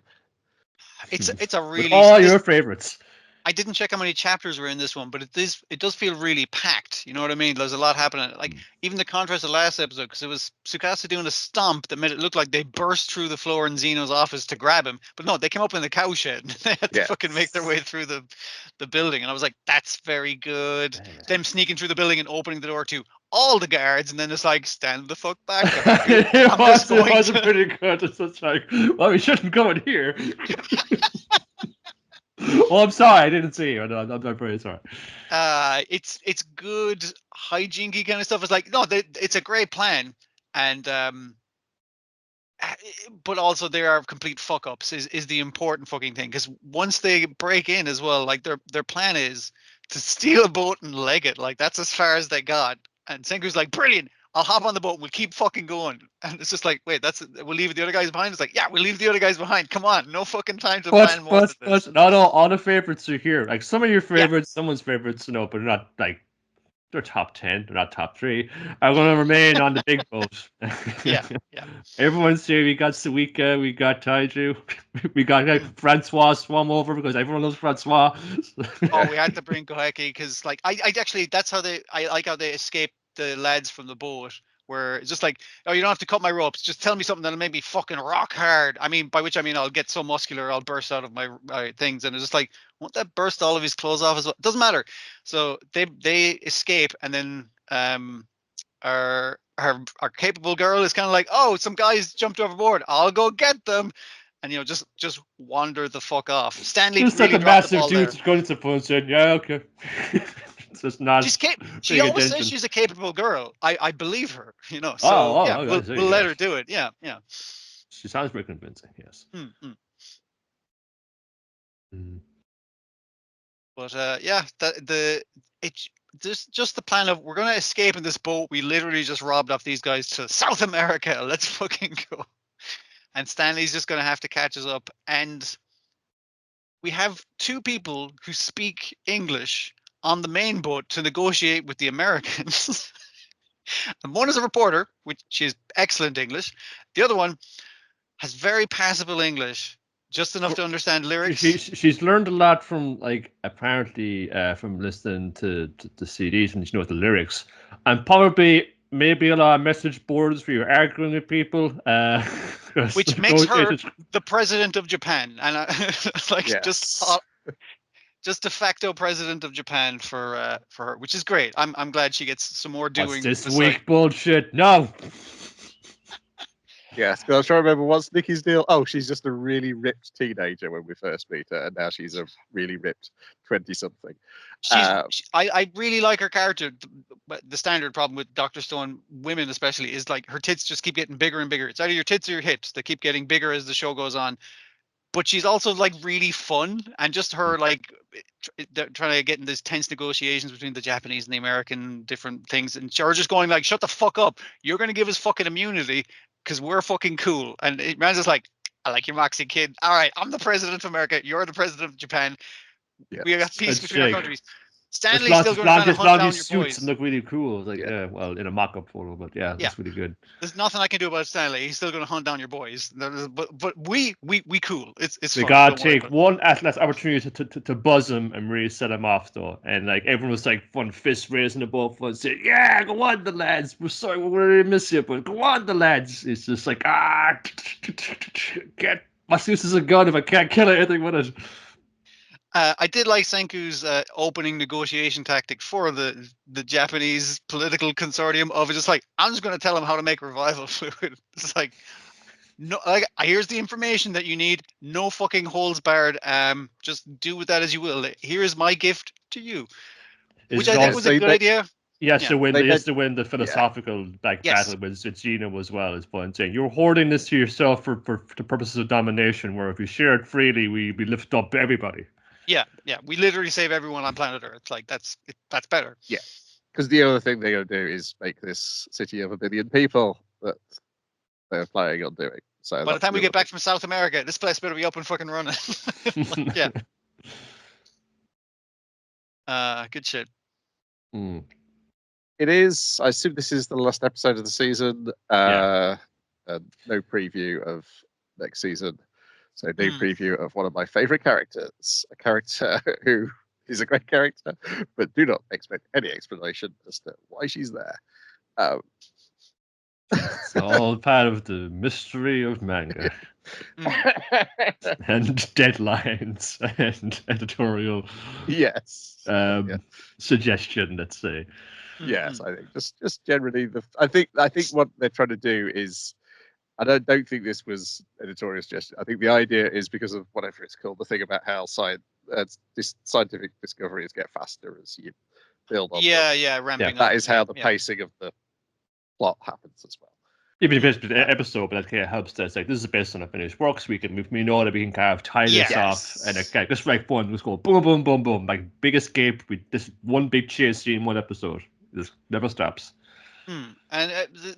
It's a really... all your favorites. I didn't check how many chapters were in this one, but it does feel really packed. You know what I mean? There's a lot happening. Like, even the contrast of the last episode, because it was Tsukasa doing a stomp that made it look like they burst through the floor in Zeno's office to grab him. But no, they came up in the cowshed. They had to fucking make their way through the building. And I was like, that's very good. Them sneaking through the building and opening the door to all the guards, and then it's like, stand the fuck back. It wasn't pretty good. It's just like, well, we shouldn't go in here. Oh, I'm sorry, I didn't see you. I'm very sorry. It's good hijinky kind of stuff. It's like, no, it's a great plan, and but also they are complete fuck ups. Is the important fucking thing, because once they break in as well, like their plan is to steal a boat and leg it. Like, that's as far as they got. And Senku's like, brilliant. I'll hop on the boat and we'll keep fucking going. And it's just like, wait, we'll leave the other guys behind. It's like, yeah, we'll leave the other guys behind. Come on, no fucking time to plan more than this. Not all the favorites are here. Like, some of your favorites, someone's favorites, but they're not like, they're top 10, they're not top 3. I'm going to remain on the big boat. Yeah. Everyone's here. We got Suika, we got Taiju, we got Francois swam over because everyone loves Francois. Oh, we had to bring Koheki because, like, I actually, that's how I like how they escape the lads from the boat, where it's just like, oh, you don't have to cut my ropes, just tell me something that'll make me fucking rock hard. I mean, by which I mean I'll get so muscular I'll burst out of my things. And it's just like, won't that burst all of his clothes off as well? Doesn't matter. So they escape, and then our capable girl is kind of like, oh, some guys jumped overboard, I'll go get them. And, you know, just wander the fuck off. Stanley just really like a massive dude going to phone saying, yeah, okay. Just not. She always says she's a capable girl. I believe her, you know. So we'll let her do it. Yeah. She sounds very convincing. Yes. But there's just the plan of, we're gonna escape in this boat. We literally just robbed off these guys to South America. Let's fucking go. And Stanley's just gonna have to catch us up. And we have two people who speak English on the main boat to negotiate with the Americans. And one is a reporter, which is excellent English. The other one has very passable English, just enough to understand lyrics. She's learned a lot from, like, apparently from listening to the CDs, and she knows the lyrics. And probably maybe a lot of message boards where you're arguing with people. Which makes her the president of Japan. And just de facto president of Japan for her, which is great. I'm glad she gets some more doing. What's this weak bullshit? No. Yes, because I was trying to remember what's Nikki's deal. Oh, she's just a really ripped teenager when we first meet her, and now she's a really ripped 20-something. I really like her character, but the standard problem with Dr. Stone women especially is like her tits just keep getting bigger and bigger. It's either your tits or your hips. They keep getting bigger as the show goes on. But she's also like really fun, and just her like trying to get in these tense negotiations between the Japanese and the American different things, and her just going like, "Shut the fuck up! You're gonna give us fucking immunity because we're fucking cool." And man's just like, "I like your moxie, kid. All right, I'm the president of America. You're the president of Japan. Yes. We got peace between our countries." Stanley's As still going to try to hunt down your suits boys. and look really cool. Like, well, in a mock-up photo, but that's really good. There's nothing I can do about Stanley. He's still going to hunt down your boys. But we cool. It's we fun. gotta take one last opportunity to buzz him and really set him off though. And like everyone was like one fist raising above and saying, "Yeah, go on the lads. We're sorry, we really miss you, but go on the lads." It's just like get my suits is a gun if I can't kill anything with it. I did like Senku's opening negotiation tactic for the Japanese political consortium of just like, I'm just going to tell them how to make revival fluid. It's like, no, like here's the information that you need. No fucking holds barred. Just do with that as you will. Here is my gift to you, which I think was a good idea. Yes, to win the philosophical battle with Gino as well is point saying you're hoarding this to yourself for the purposes of domination. Where if you share it freely, we lift up everybody. Yeah. We literally save everyone on planet Earth. Like that's better. Yeah, because the other thing they're going to do is make this city of 1 billion people that they're planning on doing. So by the time we get back from South America, this place better be up and fucking running. Yeah. Good shit. It is. I assume this is the last episode of the season. No preview of next season. So no preview of one of my favorite characters, a character who is a great character, but do not expect any explanation as to why she's there. It's all part of the mystery of manga. And deadlines and editorial suggestion, let's say. Yes, I think just generally I think what they're trying to do is, I don't think this was editorial suggestion. I think the idea is because of whatever it's called, the thing about how scientific discoveries get faster as you build on. Ramping up. That is how the pacing of the plot happens as well. Even if it's an episode, but that kind of helps. That's like, this is based on a finished work, so we know that we can kind of tie this off, and just like one, just go boom, boom, boom, boom, like big escape with this one big chase scene in one episode. This never stops. And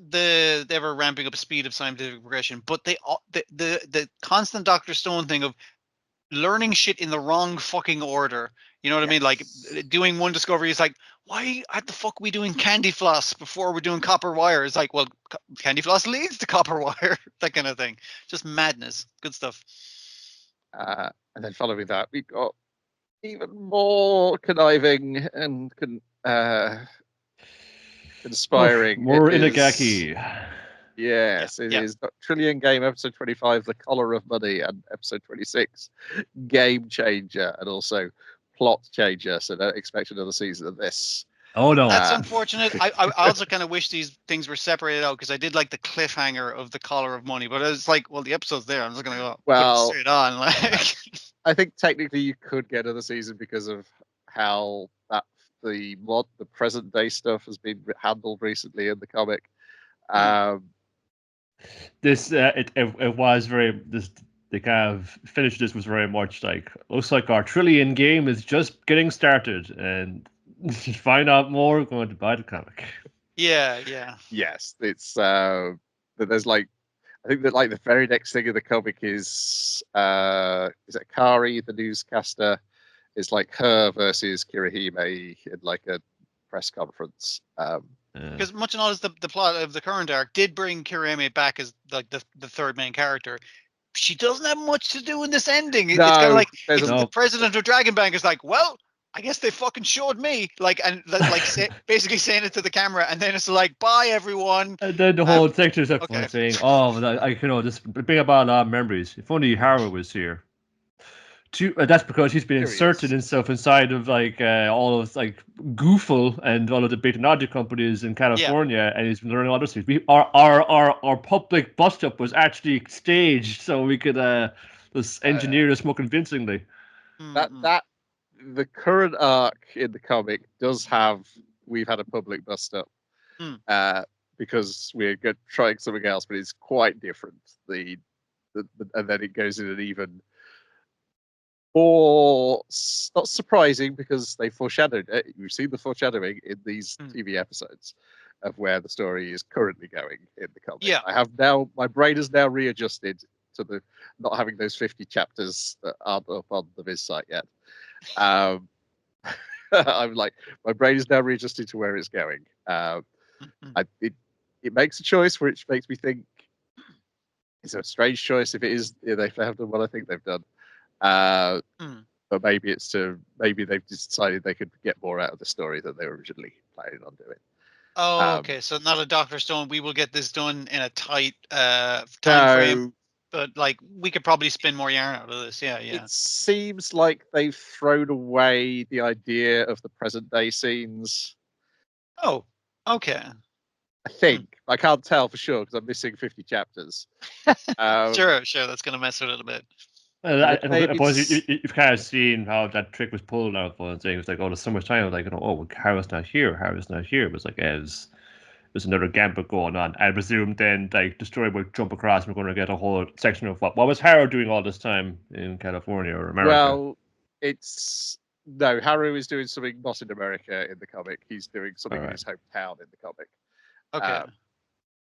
they were ramping up speed of scientific progression, but the constant Dr. Stone thing of learning shit in the wrong fucking order. You know what I mean? Like doing one discovery is like, why the fuck are we doing candy floss before we're doing copper wire? It's like, well, candy floss leads to copper wire, that kind of thing. Just madness. Good stuff. And then following that, we got even more conniving and conspiring. More Inagaki. Yes, it is Trillion Game episode 25, The Collar of Money, and episode 26, Game Changer, and also Plot Changer. So don't expect another season of this. Oh no, that's unfortunate. I also kind of wish these things were separated out, because I did like the cliffhanger of The Collar of Money, but it's like, well, the episode's there. I'm just gonna go put it straight on. Like, I think technically you could get another season because of how the present day stuff has been handled recently in the comic. It was very the kind of finish. This was very much like, looks like our Trillion game is just getting started, and to find out more, we're going to buy the comic. Yes, it's there's like, I think that like the very next thing in the comic is it Kari, the newscaster? It's like her versus Kirihime in like a press conference. Because much and all as the plot of the current arc did bring Kirihime back as like the third main character, she doesn't have much to do in this ending. It's kind of like the president of Dragon Bank is like, well, I guess they fucking showed me, like, and like basically saying it to the camera, and then it's like, bye everyone. And then the whole sector's up saying, oh, I this bring about a lot of memories. If only Haru was here. That's because he's been Here he inserted is. himself inside of like all of like Goofle and all of the big technology companies in California, and he's been learning all this. Our public bust up was actually staged, so we could just engineer this more convincingly. That the current arc in the comic does have. We've had a public bust up because we're trying something else, but it's quite different. And then it goes in an even more not surprising because they foreshadowed it. We've seen the foreshadowing in these TV episodes of where the story is currently going in the comic. Yeah. My brain is now readjusted to the not having those 50 chapters that aren't up on the Viz site yet. I'm like, my brain is now readjusted to where it's going. It makes a choice which makes me think it's a strange choice if it is if they have done what I think they've done. But maybe they've decided they could get more out of the story than they were originally planning on doing. Okay, so not a Dr. Stone. We will get this done in a tight time frame, but like we could probably spin more yarn out of this. Yeah. It seems like they've thrown away the idea of the present day scenes. Oh, okay. I think I can't tell for sure because I'm missing 50 chapters. Sure, that's gonna mess with it a bit. I suppose you've kind of seen how that trick was pulled out and saying it's like, oh, there's so much time. Like, Harrow's not here. It was like, there's another gambit going on. I presume then, like, the story will jump across and we're going to get a whole section of what was Harrow doing all this time in California or America? Well, Harrow is doing something not in America in the comic. He's doing something in his hometown in the comic. Okay.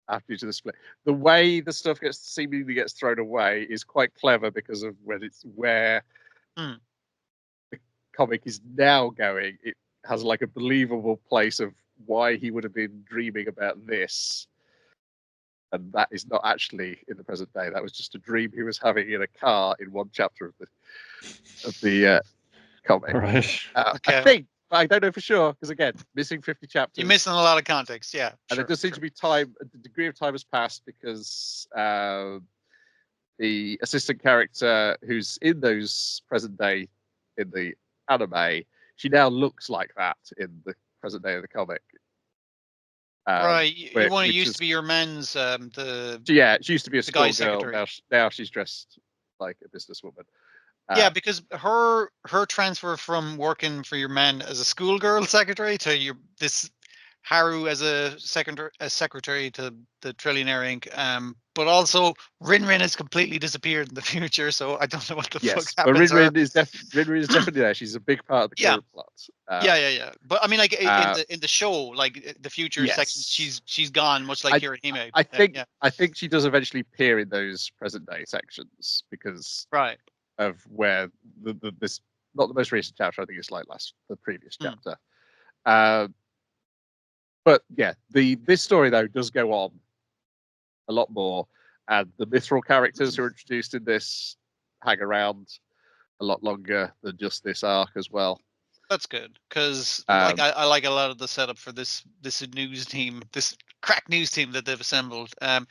After the split, the way the stuff seemingly gets thrown away is quite clever because of where the comic is now going. It has like a believable place of why he would have been dreaming about this, and that is not actually in the present day. That was just a dream he was having in a car in one chapter of the comic. Right. I think. I don't know for sure because again, missing 50 chapters. You're missing a lot of context, yeah. And there does seem to be time. The degree of time has passed because the assistant character who's in those present day in the anime, she now looks like that in the present day of the comic. Right, you want to used to be your men's she used to be a schoolgirl. Now she's dressed like a businesswoman. Because her transfer from working for your men as a schoolgirl secretary to this Haru as a secretary to the Trillionaire Inc. But also Rin has completely disappeared in the future, so I don't know what the fuck happens. But Rin is definitely there. She's a big part of the current plot. Yeah. But I mean, like in the show, like the future section, she's gone, much like Hirahime. I think she does eventually appear in those present day sections because of where this not the most recent chapter. I think it's like the previous chapter. But yeah, this story though does go on a lot more, and the mithril characters who are introduced in this hang around a lot longer than just this arc as well. That's good because I like a lot of the setup for this news team, this crack news team that they've assembled. I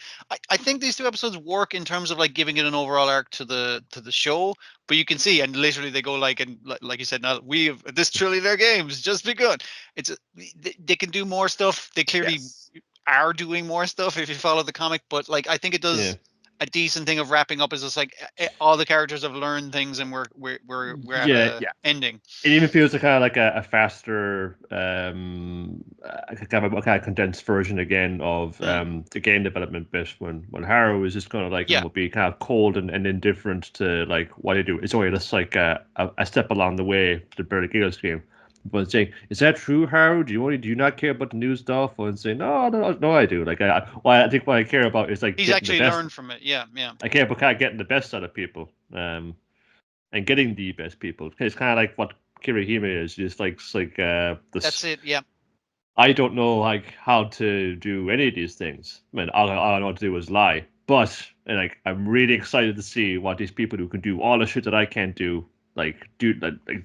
think these two episodes work in terms of like giving it an overall arc to the show, but you can see and literally they go like you said, now we have this Trillionaire Games just begun. They can do more stuff. They clearly are doing more stuff if you follow the comic, but like I think it does. A decent thing of wrapping up is just like all the characters have learned things and we're at an ending. It even feels like a faster kind of condensed version again of the game development bit when Harrow is just kind of like will be kind of cold and indifferent to like what they do. It's only just like a step along the way to the Bear Giggles game. But saying, is that true, Harrow? Do you not care about the new stuff? And saying, no, I do. Like, I think what I care about is like he's actually learned from it. Yeah. I care about kind of getting the best out of people, and getting the best people. It's kind of like what Kirihime is. Just that's it. Yeah. I don't know like how to do any of these things. I mean, all I know how to do is lie. But I'm really excited to see what these people who can do all the shit that I can't do. Like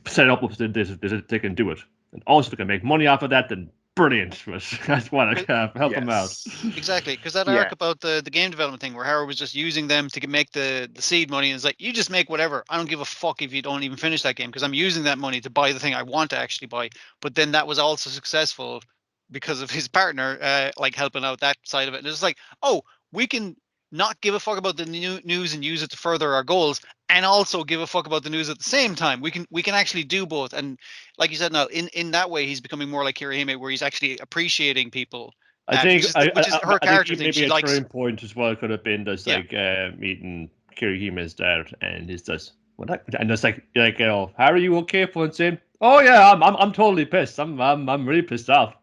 set it up with this, they can do it, and also if they can make money off of that, then brilliant. But that's why I can't help him out. Exactly, because that arc about the game development thing where Harold was just using them to make the seed money, and it's like, you just make whatever. I don't give a fuck if you don't even finish that game, because I'm using that money to buy the thing I want to actually buy. But then that was also successful because of his partner, like helping out that side of it. And it's like, oh, we can not give a fuck about the news and use it to further our goals, and also give a fuck about the news at the same time. We can actually do both. And like you said, now in that way, he's becoming more like Kirihime, where he's actually appreciating people. I think which is her character thing. Maybe She a likes. turning point as well could have been just like meeting Kirihime's dad, and he's just and it's like how are you okay, Fonsin? Oh yeah, I'm totally pissed. I'm really pissed off.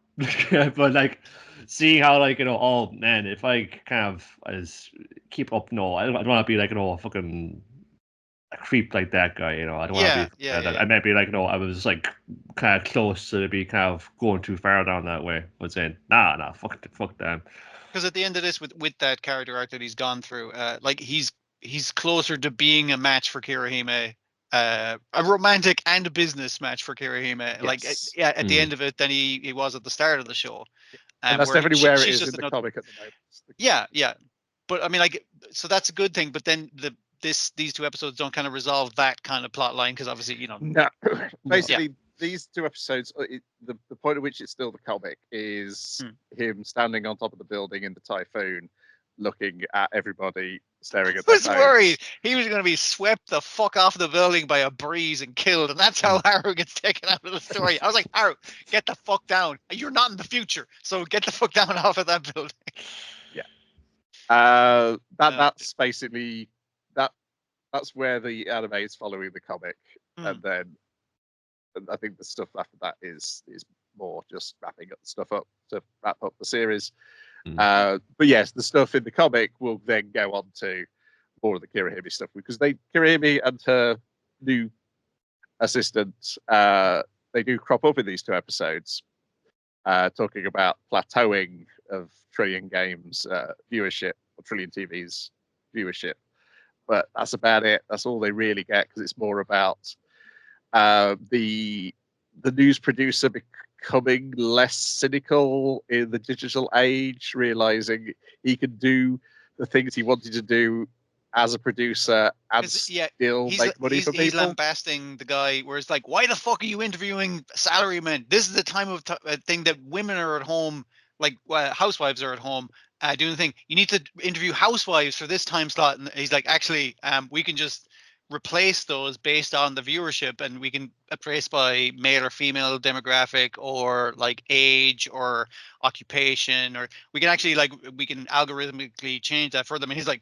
But like seeing how oh man, if I kind of keep up, no, I don't want to be a fucking a creep like that guy, I don't want to be. I might be I was kind of close to be kind of going too far down that way, but saying nah, fuck them. Because at the end of this, with that character arc that he's gone through, he's closer to being a match for Kirihime, a romantic and a business match for Kirihime. Yes. At the end of it than he was at the start of the show. And that's definitely where it is in the comic at the moment. Yeah. But I mean, so that's a good thing. But then these two episodes don't kind of resolve that kind of plot line, because obviously, No, basically these two episodes, the point at which it's still the comic is him standing on top of the building in the typhoon, looking at everybody, staring at. I was worried he was going to be swept the fuck off the building by a breeze and killed, and that's how Haru gets taken out of the story. I was like, Haru, get the fuck down. You're not in the future, so get the fuck down off of that building. Yeah. That's basically that's where the anime is following the comic, and then I think the stuff after that is more just wrapping up the stuff up to wrap up the series. But yes, the stuff in the comic will then go on to more of the Kirihime stuff, because Kirihime and her new assistant, they do crop up in these two episodes, talking about plateauing of Trillion Games viewership, or Trillion TV's viewership. But that's about it. That's all they really get, because it's more about the news producer becoming less cynical in the digital age, realizing he can do the things he wanted to do as a producer and still make money for people. He's lambasting the guy, where it's like, why the fuck are you interviewing salarymen? This is the time of thing that women are at home, housewives are at home doing the thing. You need to interview housewives for this time slot. And he's like, actually, we can just replace those based on the viewership, and we can replace by male or female demographic, or age or occupation, or we can actually we can algorithmically change that for them. And he's like,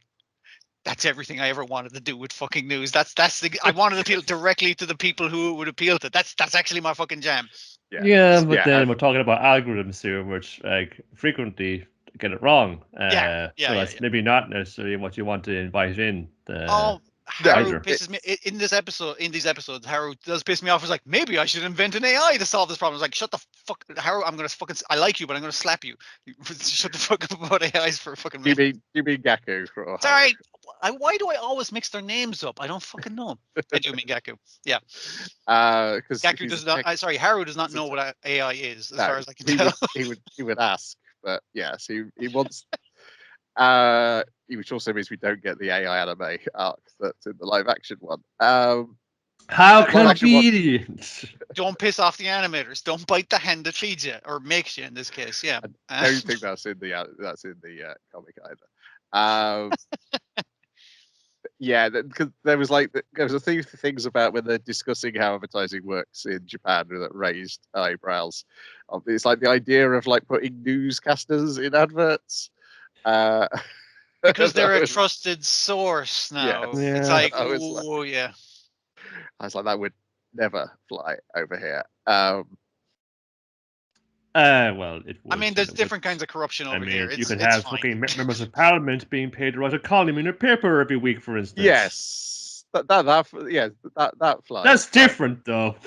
that's everything I ever wanted to do with fucking news. I wanted to appeal directly to the people who it would appeal to. That's actually my fucking jam. Yeah, but then we're talking about algorithms here, which frequently get it wrong. So that's maybe not necessarily what you want to invite in. Haru pisses me in these episodes. Haru does piss me off. It's like, maybe I should invent an AI to solve this problem. It's like, shut the fuck, Haru. I'm gonna fucking. I like you, but I'm gonna slap you. Shut the fuck up about AIs for a fucking minute. You mean Gaku? Sorry. Why do I always mix their names up? I don't fucking know. I do mean Gaku. Yeah. Because Gaku does not. Sorry, Haru does not know what AI is, as far as I can tell. He would ask, but yes, he wants. Which also means we don't get the AI anime arc that's in the live action one. How convenient! Don't piss off the animators. Don't bite the hand that feeds you, or makes you in this case. Yeah. I don't think that's in the comic either. Yeah, because there was a few things about when they're discussing how advertising works in Japan that raised eyebrows. It's like the idea of putting newscasters in adverts. Because they're a trusted source now. Yes. It's like, oh yeah. I was like, that would never fly over here. Well, it would. I mean, there's different kinds of corruption over here. You can have fucking members of parliament being paid to write a column in a paper every week, for instance. Yes, that flies. That's different, though.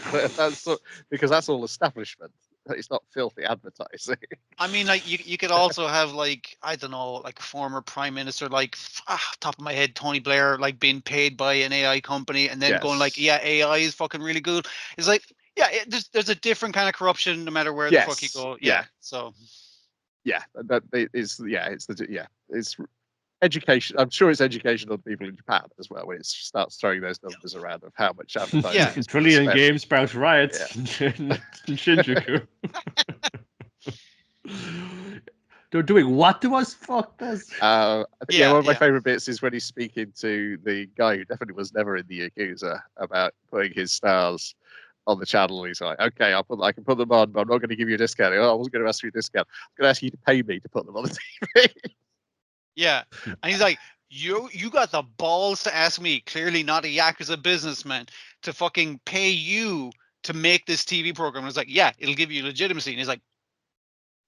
Because that's all establishment. It's not filthy advertising. I mean, you could also have I don't know, former prime minister, top of my head, Tony Blair, being paid by an AI company, and then going AI is fucking really good. It's like, Yeah, there's a different kind of corruption no matter where the fuck you go. Yeah. So. Yeah, it's education. I'm sure it's educational to people in Japan as well when it starts throwing those numbers around of how much advertising. Yeah. is Trillion spent. games about riots in Shinjuku. They're doing what to us? Fuck this. I think, one of my favorite bits is when he's speaking to the guy who definitely was never in the Yakuza about putting his stars on the channel. He's like, okay, I can put them on, but I'm not going to give you a discount. I wasn't going to ask for a discount. I'm going to ask you to pay me to put them on the TV. Yeah, and he's like, you got the balls to ask me, clearly not a Yakuza businessman, to fucking pay you to make this TV program. I was like, yeah, it'll give you legitimacy. And he's like,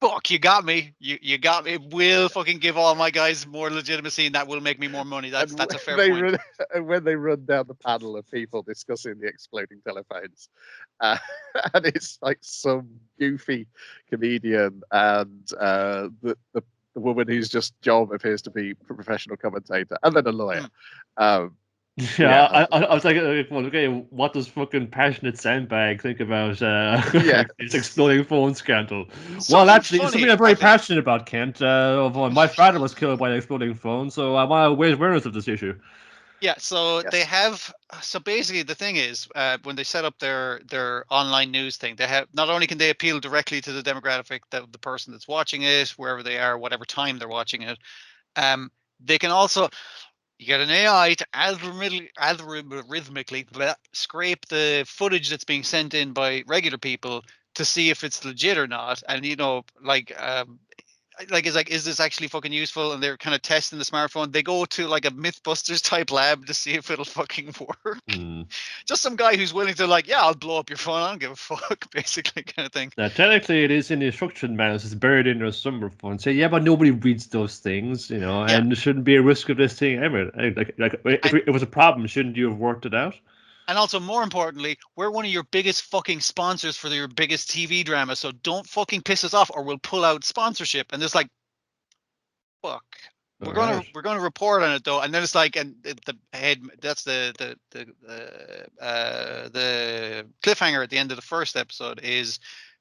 fuck, you got me. You got me. It will fucking give all my guys more legitimacy, and that will make me more money. That's a fair point. And when they run down the panel of people discussing the exploding telephones, and it's like some goofy comedian and the woman whose just job appears to be a professional commentator, and then a lawyer. I was like, well, okay, what does fucking passionate sandbag think about this exploding phone scandal? Well, actually, it's something I'm very passionate about, Kent. My father was killed by an exploding phone, so I want to raise awareness of this issue. Yeah, so they have. So basically, the thing is, when they set up their online news thing, they have not only can they appeal directly to the demographic of the person that's watching it, wherever they are, whatever time they're watching it. They can also. You get an AI to algorithmically scrape the footage that's being sent in by regular people to see if it's legit or not. And it's like, is this actually fucking useful? And they're kind of testing the smartphone. They go to like a Mythbusters type lab to see if it'll fucking work. Just some guy who's willing to like, yeah, I'll blow up your phone. I don't give a fuck, basically, kind of thing. Now, technically, it is in the instruction manuals. It's buried in their summer phone. Say, yeah, but nobody reads those things, and there shouldn't be a risk of this thing ever. If it was a problem, shouldn't you have worked it out? And also, more importantly, we're one of your biggest fucking sponsors for your biggest TV drama, so don't fucking piss us off or we'll pull out sponsorship. And it's like, fuck. We're gonna report on it though, and then it's like, and the head, that's the cliffhanger at the end of the first episode is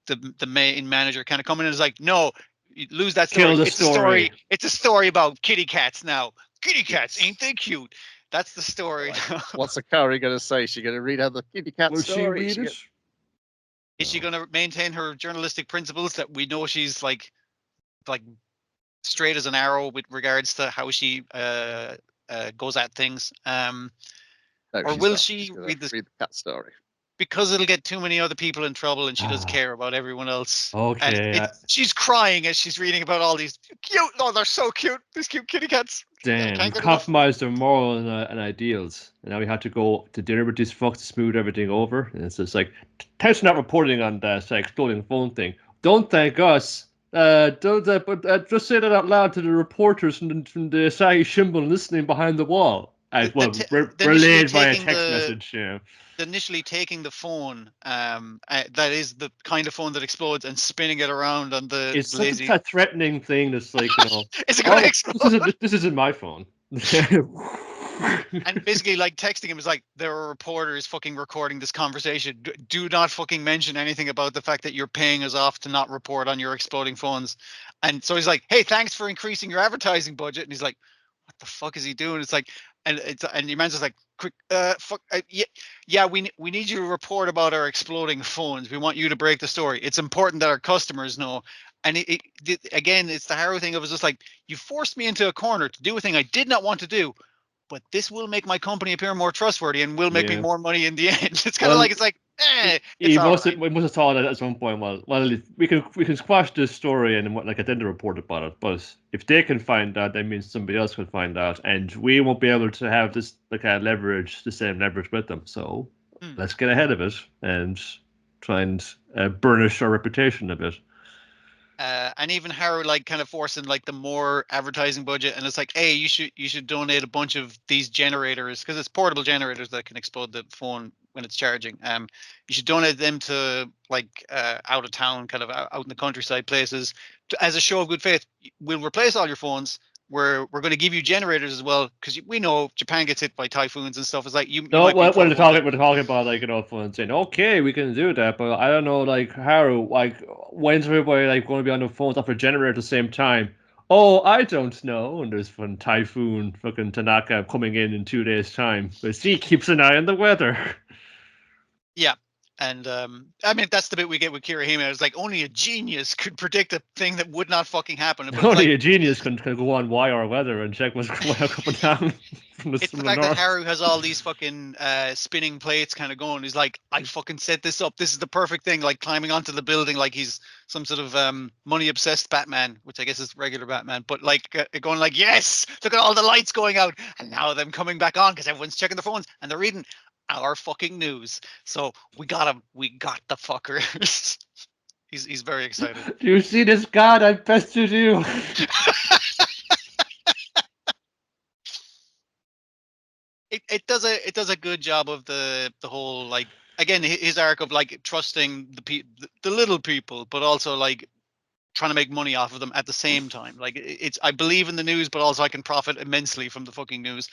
the main manager kind of coming in and is like, no, you lose that story. It's a story. It's a story about kitty cats now. Kitty cats, ain't they cute? That's the story. What's Akari going to say? She going to read out the kitty cat story? Is she going to maintain her journalistic principles that we know she's like straight as an arrow with regards to how she goes at things? Or will she read the cat story? Because it'll get too many other people in trouble, and she doesn't care about everyone else. Okay. And she's crying as she's reading about all these cute. Oh, they're so cute. These cute kitty cats. Damn, compromised their moral and ideals, and now we have to go to dinner with these fucks to smooth everything over. And it's just like, thanks for not reporting on that exploding phone thing. Don't thank us. But just say that out loud to the reporters from the Asahi Shimbun listening behind the wall. Relayed by a text message. Initially taking the phone, that is the kind of phone that explodes, and spinning it around on the. It's such a threatening thing. That's like, is it gonna explode? This isn't my phone. And basically, like, texting him is like, there are reporters fucking recording this conversation. Do not fucking mention anything about the fact that you're paying us off to not report on your exploding phones. And so he's like, hey, thanks for increasing your advertising budget. And he's like, what the fuck is he doing? It's like, and your man's just like, quick, we need you to report about our exploding phones. We want you to break the story. It's important that our customers know. And again, it's the Harrow thing of, it's just like, you forced me into a corner to do a thing I did not want to do, but this will make my company appear more trustworthy and will make me more money in the end. It's kind of like, it's like, we must have thought at some point, well, we can squash this story and like I didn't report about it, but if they can find out, that means somebody else can find out, and we won't be able to have this leverage, the same leverage with them. So let's get ahead of it and try and burnish our reputation a bit. And even Harrow like kind of forcing like the more advertising budget, and it's like, hey, you should donate a bunch of these generators, because it's portable generators that can explode the phone when it's charging. You should donate them to like out of town, kind of out in the countryside places, as a show of good faith. We'll replace all your phones, we're going to give you generators as well, because we know Japan gets hit by typhoons and stuff. It's like you No, might be we're vulnerable. talking about like fun saying, okay, we can do that, but I don't know like how, like when's everybody like going to be on the phones off a generator at the same time? Oh, I don't know. And there's fun typhoon fucking Tanaka coming in 2 days' time, but he keeps an eye on the weather. Yeah. And I mean, that's the bit we get with Kirihime. It's like only a genius could predict a thing that would not fucking happen. But Only like, a genius can go on YR weather and check what's going up and down from it's the the fact that north. Haru has all these fucking spinning plates kind of going. He's like, I fucking set this up. This is the perfect thing. Like climbing onto the building like he's some sort of money obsessed Batman, which I guess is regular Batman. But like going like, yes, look at all the lights going out, and now them coming back on because everyone's checking their phones and they're reading our fucking news. So we got him. We got the fucker. He's very excited. Do you see this god? I best you do. It does a good job of the whole, like, again, his arc of like trusting the little people, but also like trying to make money off of them at the same time. Like it's I believe in the news, but also I can profit immensely from the fucking news.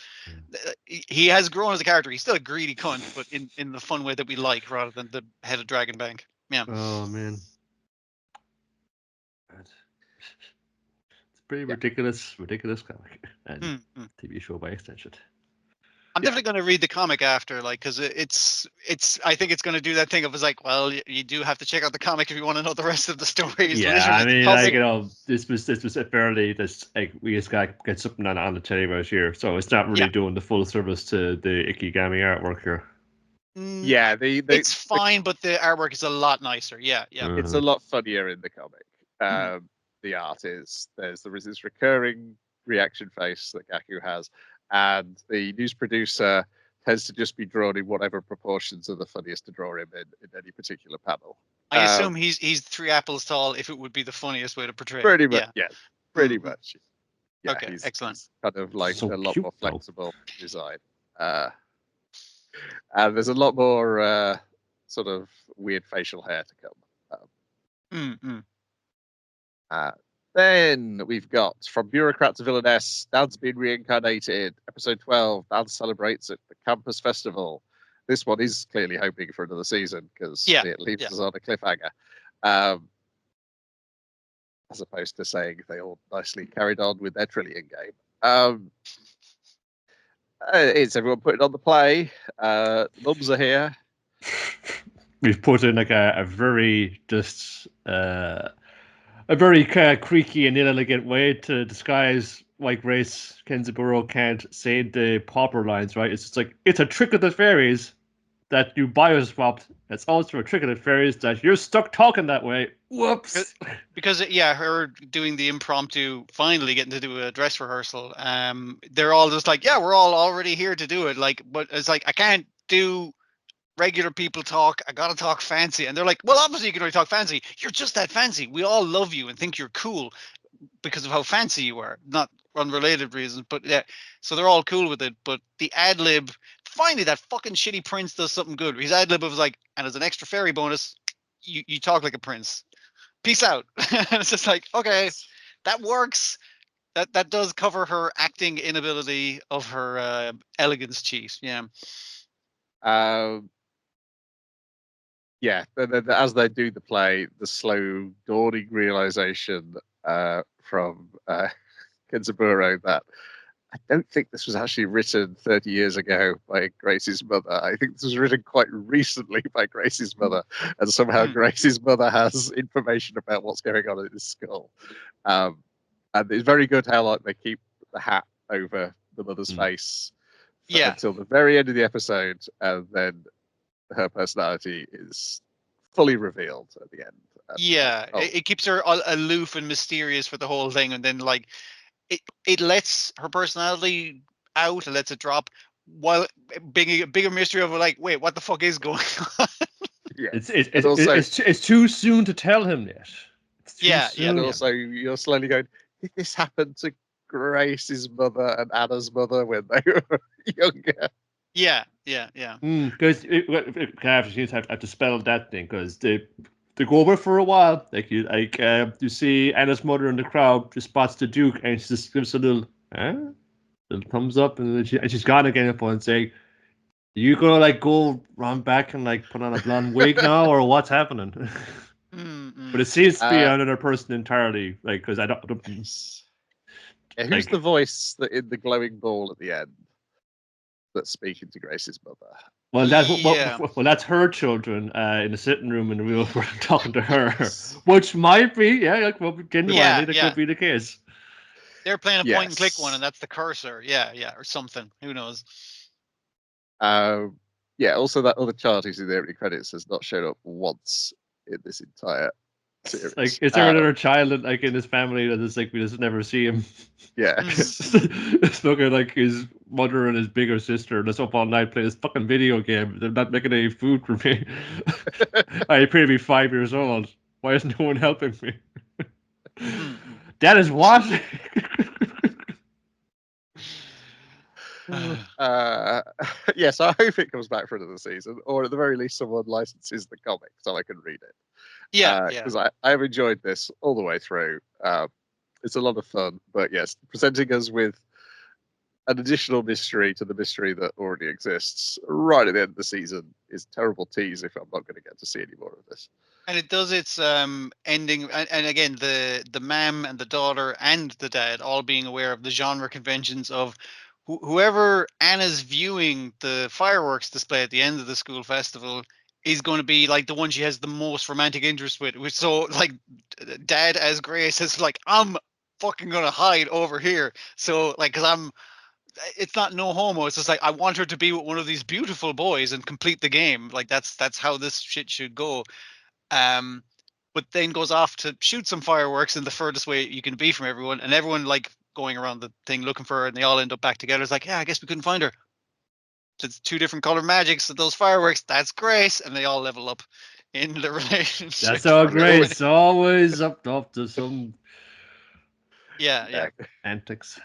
He has grown as a character. He's still a greedy cunt, but in the fun way that we like, rather than the head of Dragon Bank. Yeah. Oh man, it's pretty ridiculous comic and TV show by extension. I'm definitely going to read the comic after, like, because it's. I think it's going to do that thing of, it's like, well, you do have to check out the comic if you want to know the rest of the story. Yeah, I mean, like, you know, this was fairly like we just got get something on the telly right here, so it's not really doing the full service to the Ikigami artwork here. Yeah, it's fine, but the artwork is a lot nicer. Yeah. It's a lot funnier in the comic. The art is there's this recurring reaction face that Gaku has. And the news producer tends to just be drawn in whatever proportions are the funniest to draw him in any particular panel. I assume he's 3 apples tall if it would be the funniest way to portray pretty much, it. Pretty much. Yeah, okay, excellent. He's kind of like so a lot cute, more flexible design. And there's a lot more sort of weird facial hair to come. Then we've got From Bureaucrat to Villainess, Dad's been reincarnated. Episode 12, Dad celebrates at the campus festival. This one is clearly hoping for another season because it leaves us on a cliffhanger. As opposed to saying they all nicely carried on with their Trillion game. It's everyone putting on the play. Mums are here. We've put in like a very just... a very creaky and inelegant way to disguise why Grace Kenzaburo can't say the pauper lines, right? It's just like, it's a trick of the fairies that you bio-swapped. It's also a trick of the fairies that you're stuck talking that way. Whoops. Because her doing the impromptu, finally getting to do a dress rehearsal, they're all just like, yeah, we're all already here to do it. Like, but it's like, I can't do regular people talk. I gotta talk fancy. And they're like, well, obviously you can only talk fancy. You're just that fancy. We all love you and think you're cool because of how fancy you are, not unrelated reasons. But yeah, so they're all cool with it. But the ad lib, finally, that fucking shitty prince does something good. His ad lib was like, and as an extra fairy bonus, you talk like a prince. Peace out. And it's just like, okay, that works. That does cover her acting inability of her elegance cheat. Yeah. Yeah, as they do the play, the slow dawning realization from Kenzaburo that I don't think this was actually written 30 years ago by Grace's mother. I think this was written quite recently by Grace's mother, and somehow Grace's mother has information about what's going on at this school. And it's very good how like they keep the hat over the mother's face until the very end of the episode, and then her personality is fully revealed at the end. It keeps her aloof and mysterious for the whole thing, and then like it lets her personality out and lets it drop, while being a bigger mystery of like, wait, what the fuck is going on? It's too soon to tell him this. And also you're slowly going, did this happen to Grace's mother and Anna's mother when they were younger? Yeah. Because I have to spell that thing, because the they go over for a while. You see Anna's mother in the crowd just spots the Duke, and she just gives a little thumbs up, and then she's gone again. Upon saying, "You gonna like go run back and like put on a blonde wig now, or what's happening?" But it seems to be another person entirely, like because I don't. Yeah, who's the voice that in the glowing ball at the end that's speaking to Grace's mother? Well, that's her children in the sitting room, and we were talking to her, which might be, genuinely that could be the case. They're playing a point and click one, and that's the cursor, or something. Who knows? Also that other child who's in the opening credits has not shown up once in this entire series. Like, is there another child in his family that is like we just never see him? Yeah. It's looking like his mother and his bigger sister that's up all night playing this fucking video game. They're not making any food for me. I appear to be 5 years old. Why is no one helping me? That is what? Yes, I hope it comes back for another season, or at the very least someone licenses the comic so I can read it. Because I have enjoyed this all the way through. It's a lot of fun, but yes, presenting us with an additional mystery to the mystery that already exists right at the end of the season is terrible tease if I'm not going to get to see any more of this. And it does its ending, and again, the mom and the daughter and the dad all being aware of the genre conventions of whoever Anna's viewing the fireworks display at the end of the school festival is going to be like the one she has the most romantic interest with. So like dad as Grace is like, I'm fucking going to hide over here. So like, because it's not no homo. It's just like, I want her to be with one of these beautiful boys and complete the game. Like that's how this shit should go. But then goes off to shoot some fireworks in the furthest way you can be from everyone, and everyone like going around the thing looking for her, and they all end up back together. It's like, yeah, I guess we couldn't find her. It's 2 different color magics of those fireworks. That's Grace, and they all level up in the relationship. That's how Grace always up to some antics.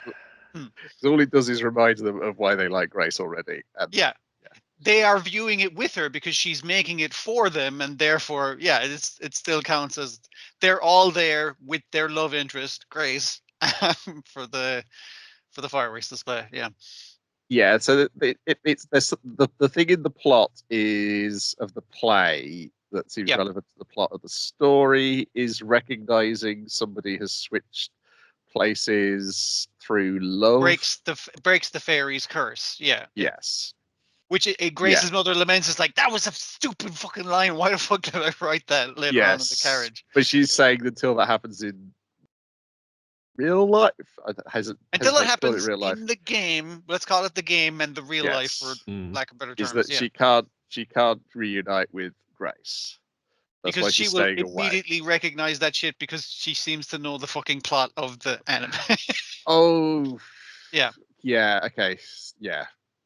So all it does is remind them of why they like Grace already. And they are viewing it with her because she's making it for them, and therefore, it still counts as they're all there with their love interest, Grace, for the fireworks display. Yeah, so it's the thing in the plot is of the play that seems relevant to the plot of the story is recognizing somebody has switched places through love. Breaks the fairy's curse. Yes. Which Grace's mother laments is like, that was a stupid fucking line. Why the fuck did I write that later on in the carriage? But she's saying until that happens in real life, until it happens in the game, let's call it the game and the real life, for lack of better terms, is that she can't reunite with Grace. That's because she will immediately recognize that shit because she seems to know the fucking plot of the anime. Okay,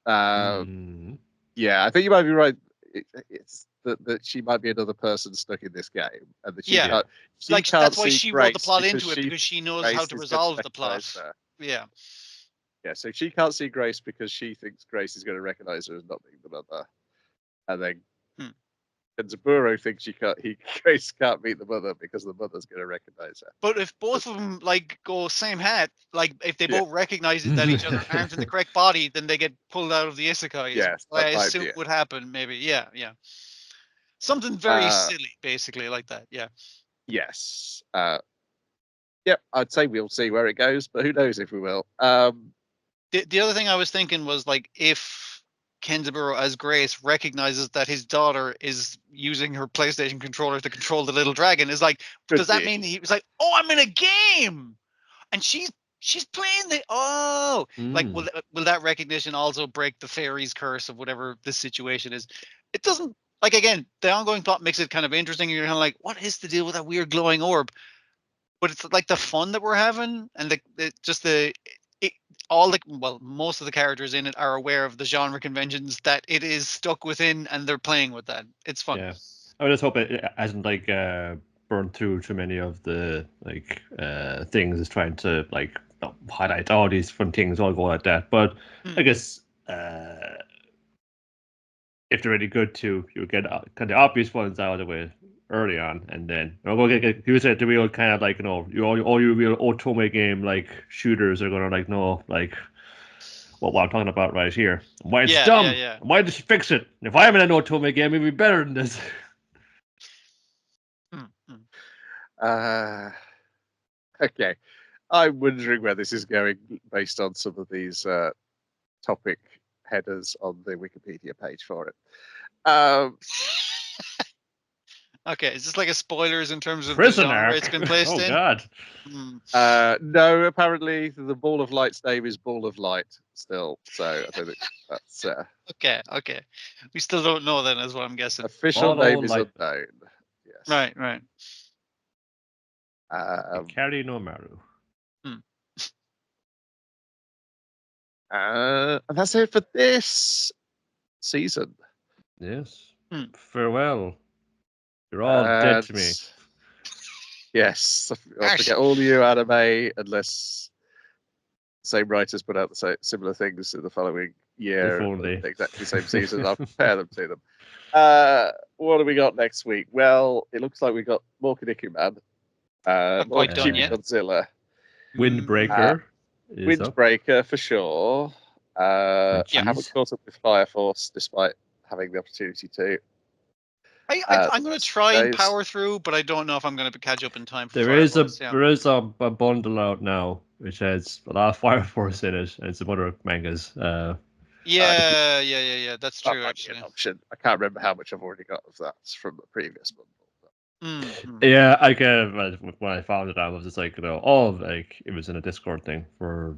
I think you might be right. It's that she might be another person stuck in this game, and that she can't that's why she wrote the plot into it, because she knows how to resolve the plot. So she can't see Grace because she thinks Grace is going to recognize her as not being the mother, and then Kenzaburo thinks Grace can't meet the mother because the mother's going to recognize her. But if both of them like go same hat, like if they both recognize that each other aren't in the correct body, then they get pulled out of the isekai. Yes, I assume would happen. Maybe, something very silly, basically like that. Yes. I'd say we'll see where it goes, but who knows if we will. The other thing I was thinking was like if Kenzaburo as Grace recognizes that his daughter is using her PlayStation controller to control the little dragon, is like, does that mean he was like, oh, I'm in a game and she's playing like, will that recognition also break the fairy's curse of whatever this situation is? It doesn't. Like, again, the ongoing plot makes it kind of interesting. You're kind of like, what is the deal with that weird glowing orb? But it's like the fun that we're having, and most of the characters in it are aware of the genre conventions that it is stuck within, and they're playing with that. It's fun. Yeah, I just hope it hasn't like burned through too many of the things. It's trying to like highlight all these fun things, all go like that. But I guess if they're really good too, you'll get kind of obvious ones out of the way early on, and then he was the real kind of like all your real otome game like shooters are gonna like know like what I'm talking about right here. Why it's dumb. Why did she fix it? If I'm in an otome game, it'd be better than this. Okay. I'm wondering where this is going based on some of these topic headers on the Wikipedia page for it. Okay, is this like a spoilers in terms of Prison the genre arc. it's been placed in? Oh God. No, apparently the Ball of Light's name is Ball of Light still, so I don't think that's Okay. We still don't know then, is what I'm guessing. Official name is unknown. Yes. Right. Carry no Maru. And that's it for this season. Yes. Farewell. You're all dead to me. Yes. I forget all new anime unless the same writers put out the similar things in the following year. Exactly the same season. I'll compare them to them. What do we got next week? Well, it looks like we got more Kinnikuman. More Chibi Godzilla. Windbreaker. Windbreaker for sure. I haven't caught up with Fire Force despite having the opportunity to. I'm going to try and power through, but I don't know if I'm going to catch up in time. There is a bundle out now which has a lot of Fire Force in it, and some other mangas. Yeah. That's true. Actually, option. I can't remember how much I've already got of that from the previous bundle. Yeah, I get when I found it out, I was just like, it was in a Discord thing for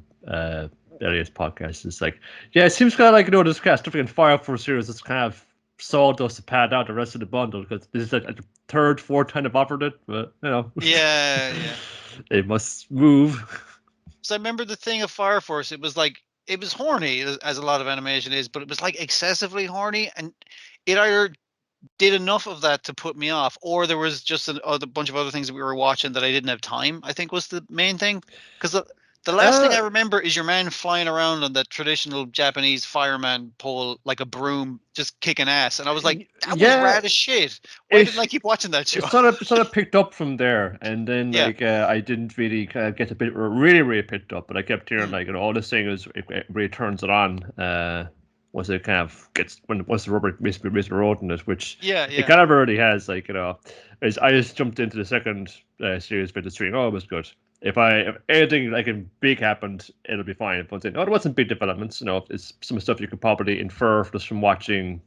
various podcasts. It's like, yeah, it seems kind of like this kind of stuff in Fire Force series. It's kind of sawdust to pad out the rest of the bundle because this is like the third, fourth time I've offered it, but yeah, it must move. So I remember the thing of Fire Force. It was horny as a lot of animation is, but it was like excessively horny, and it either did enough of that to put me off, or there was just a bunch of other things that we were watching that I didn't have time, I think was the main thing. Because the last thing I remember is your man flying around on that traditional Japanese fireman pole like a broom, just kicking ass. And I was like, that was rad as shit. Why didn't I keep watching that show? It sort of picked up from there. And then I didn't really get a bit really picked up, but I kept hearing all this thing is it really turns it on. Was it kind of gets once the rubber meets the road in it, which it kind of already has. I just jumped into the second series bit of stream. Oh, it was good. If anything like big happened, it'll be fine. But there wasn't big developments. It's some stuff you could probably infer just from watching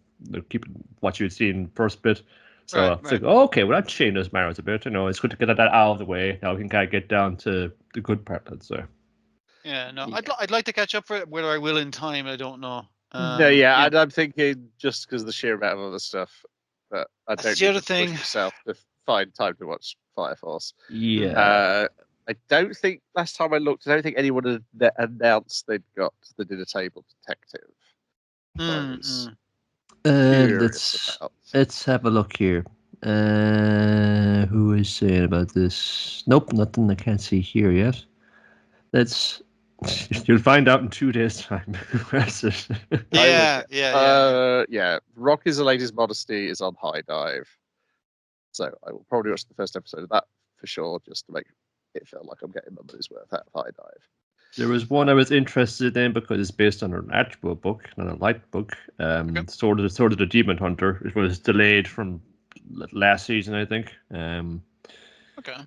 what you'd seen first bit. So it's like, okay, well that changes Mario's a bit. It's good to get that out of the way. Now we can kind of get down to the good part. Let's say. Yeah, no, I'd like to catch up for it. Whether I will in time, I don't know. I'm thinking just because of the sheer amount of other stuff, but I don't need to push myself to find time to watch Fire Force. Yeah. I don't think last time I looked, I don't think anyone had announced they'd got the Dinner Table Detective. Let's have a look here. Who is saying about this? Nope, nothing I can't see here yet. You'll find out in 2 days' time. Yeah. Rock is the Lady's Modesty is on High Dive. So I will probably watch the first episode of that for sure, just to make it feel like I'm getting my money's worth out of High Dive. There was one I was interested in because it's based on an actual book, not a light book. Sword of the Demon Hunter. It was delayed from last season, I think. Okay.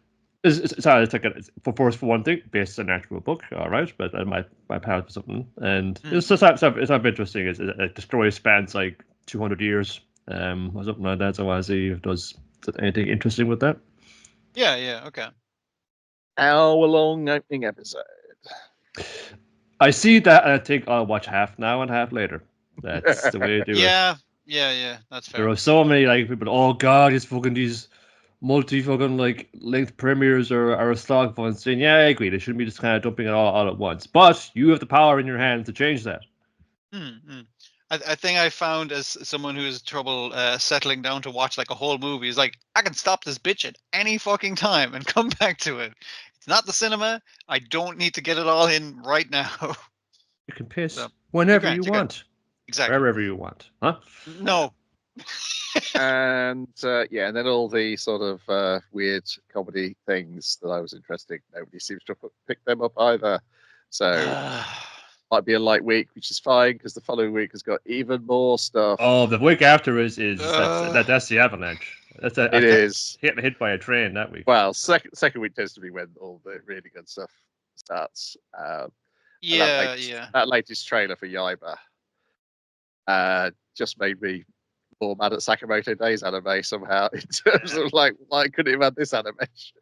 It's for one thing, based on an actual book, all right, but I might pass for something. And it's interesting. The story spans like 200 years, or something like that. So I see if does anything interesting with that. Yeah. Okay. Hour-long opening episode. I see that, and I think I'll watch half now and half later. That's the way to do it. Yeah. That's fair. There are so many people. Oh God, it's fucking these multi-fucking length premieres are a slog fun saying, yeah, I agree, they shouldn't be just kind of dumping it all at once. But you have the power in your hands to change that. I think I found as someone who has trouble settling down to watch like a whole movie is like, I can stop this bitch at any fucking time and come back to it. It's not the cinema. I don't need to get it all in right now. You can piss whenever you want. Exactly. Wherever you want. Huh? No. And and then all the sort of weird comedy things that I was interested in, nobody seems to pick them up either. So might be a light week, which is fine because the following week has got even more stuff. Oh, the week after is that's the Avalanche. It is hit by a train that week. Well, second week tends to be when all the really good stuff starts. That latest trailer for Yaiba just made me more mad at Sakamoto Days anime somehow in terms of like, why couldn't it have had this animation?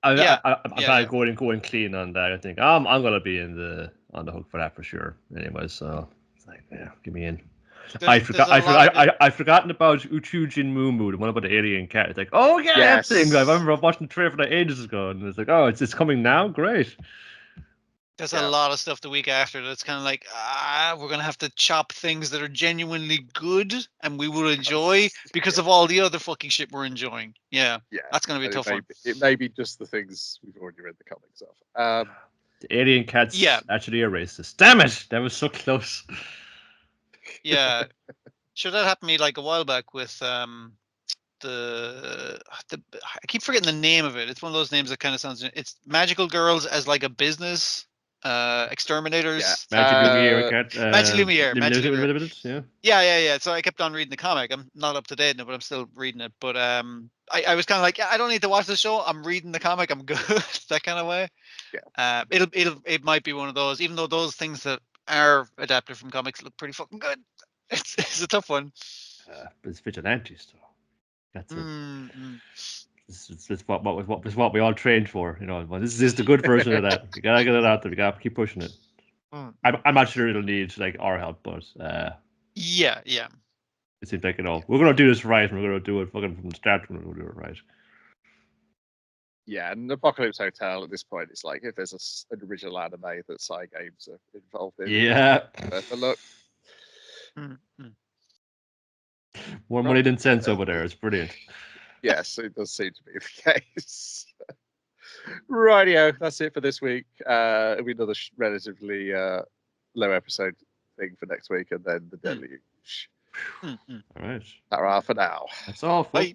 I'm kind of going clean on that. I think I'm gonna be on the hook for that for sure. Anyway, so it's like, yeah, get me in. I've forgotten about Uchujin Mumu, the one about the alien cat. It's like, oh yeah, that thing. I remember watching the trailer for that ages ago, and it's like, oh, it's coming now. Great. There's a lot of stuff the week after that's kind of like, we're going to have to chop things that are genuinely good and we will enjoy because of all the other fucking shit we're enjoying. Yeah. That's going to be a tough one. It may be just the things we've already read the comics of. The alien cat's actually a racist. Damn it! That was so close. Yeah. Sure, that happened to me like a while back with I keep forgetting the name of it. It's one of those names that kind of sounds. It's Magical Girls as like a business. Exterminators. Magic Lumiere. Yeah. So I kept on reading the comic. I'm not up to date now, but I'm still reading it. But I was kind of like, I don't need to watch the show. I'm reading the comic. I'm good. That kind of way. Yeah. It might be one of those. Even though those things that are adapted from comics look pretty fucking good. It's a tough one. But it's vigilantes, though. That's it. This is what we all trained for, you know. This is the good version of that. You gotta get it out there. We gotta keep pushing it. I'm not sure it'll need like our help, but yeah. It seems like, you know, we're gonna do this right, and we're gonna do it fucking from the start. We're gonna do it right. Yeah, and Apocalypse Hotel at this point, it's like if there's an original anime that side games are involved in. Yeah. Worth a look. More money than sense over there. It's brilliant. Yes, it does seem to be the case. Rightio, that's it for this week. It'll be another relatively low episode thing for next week, and then the deluge. All right. That's all for now. That's all, folks. Bye.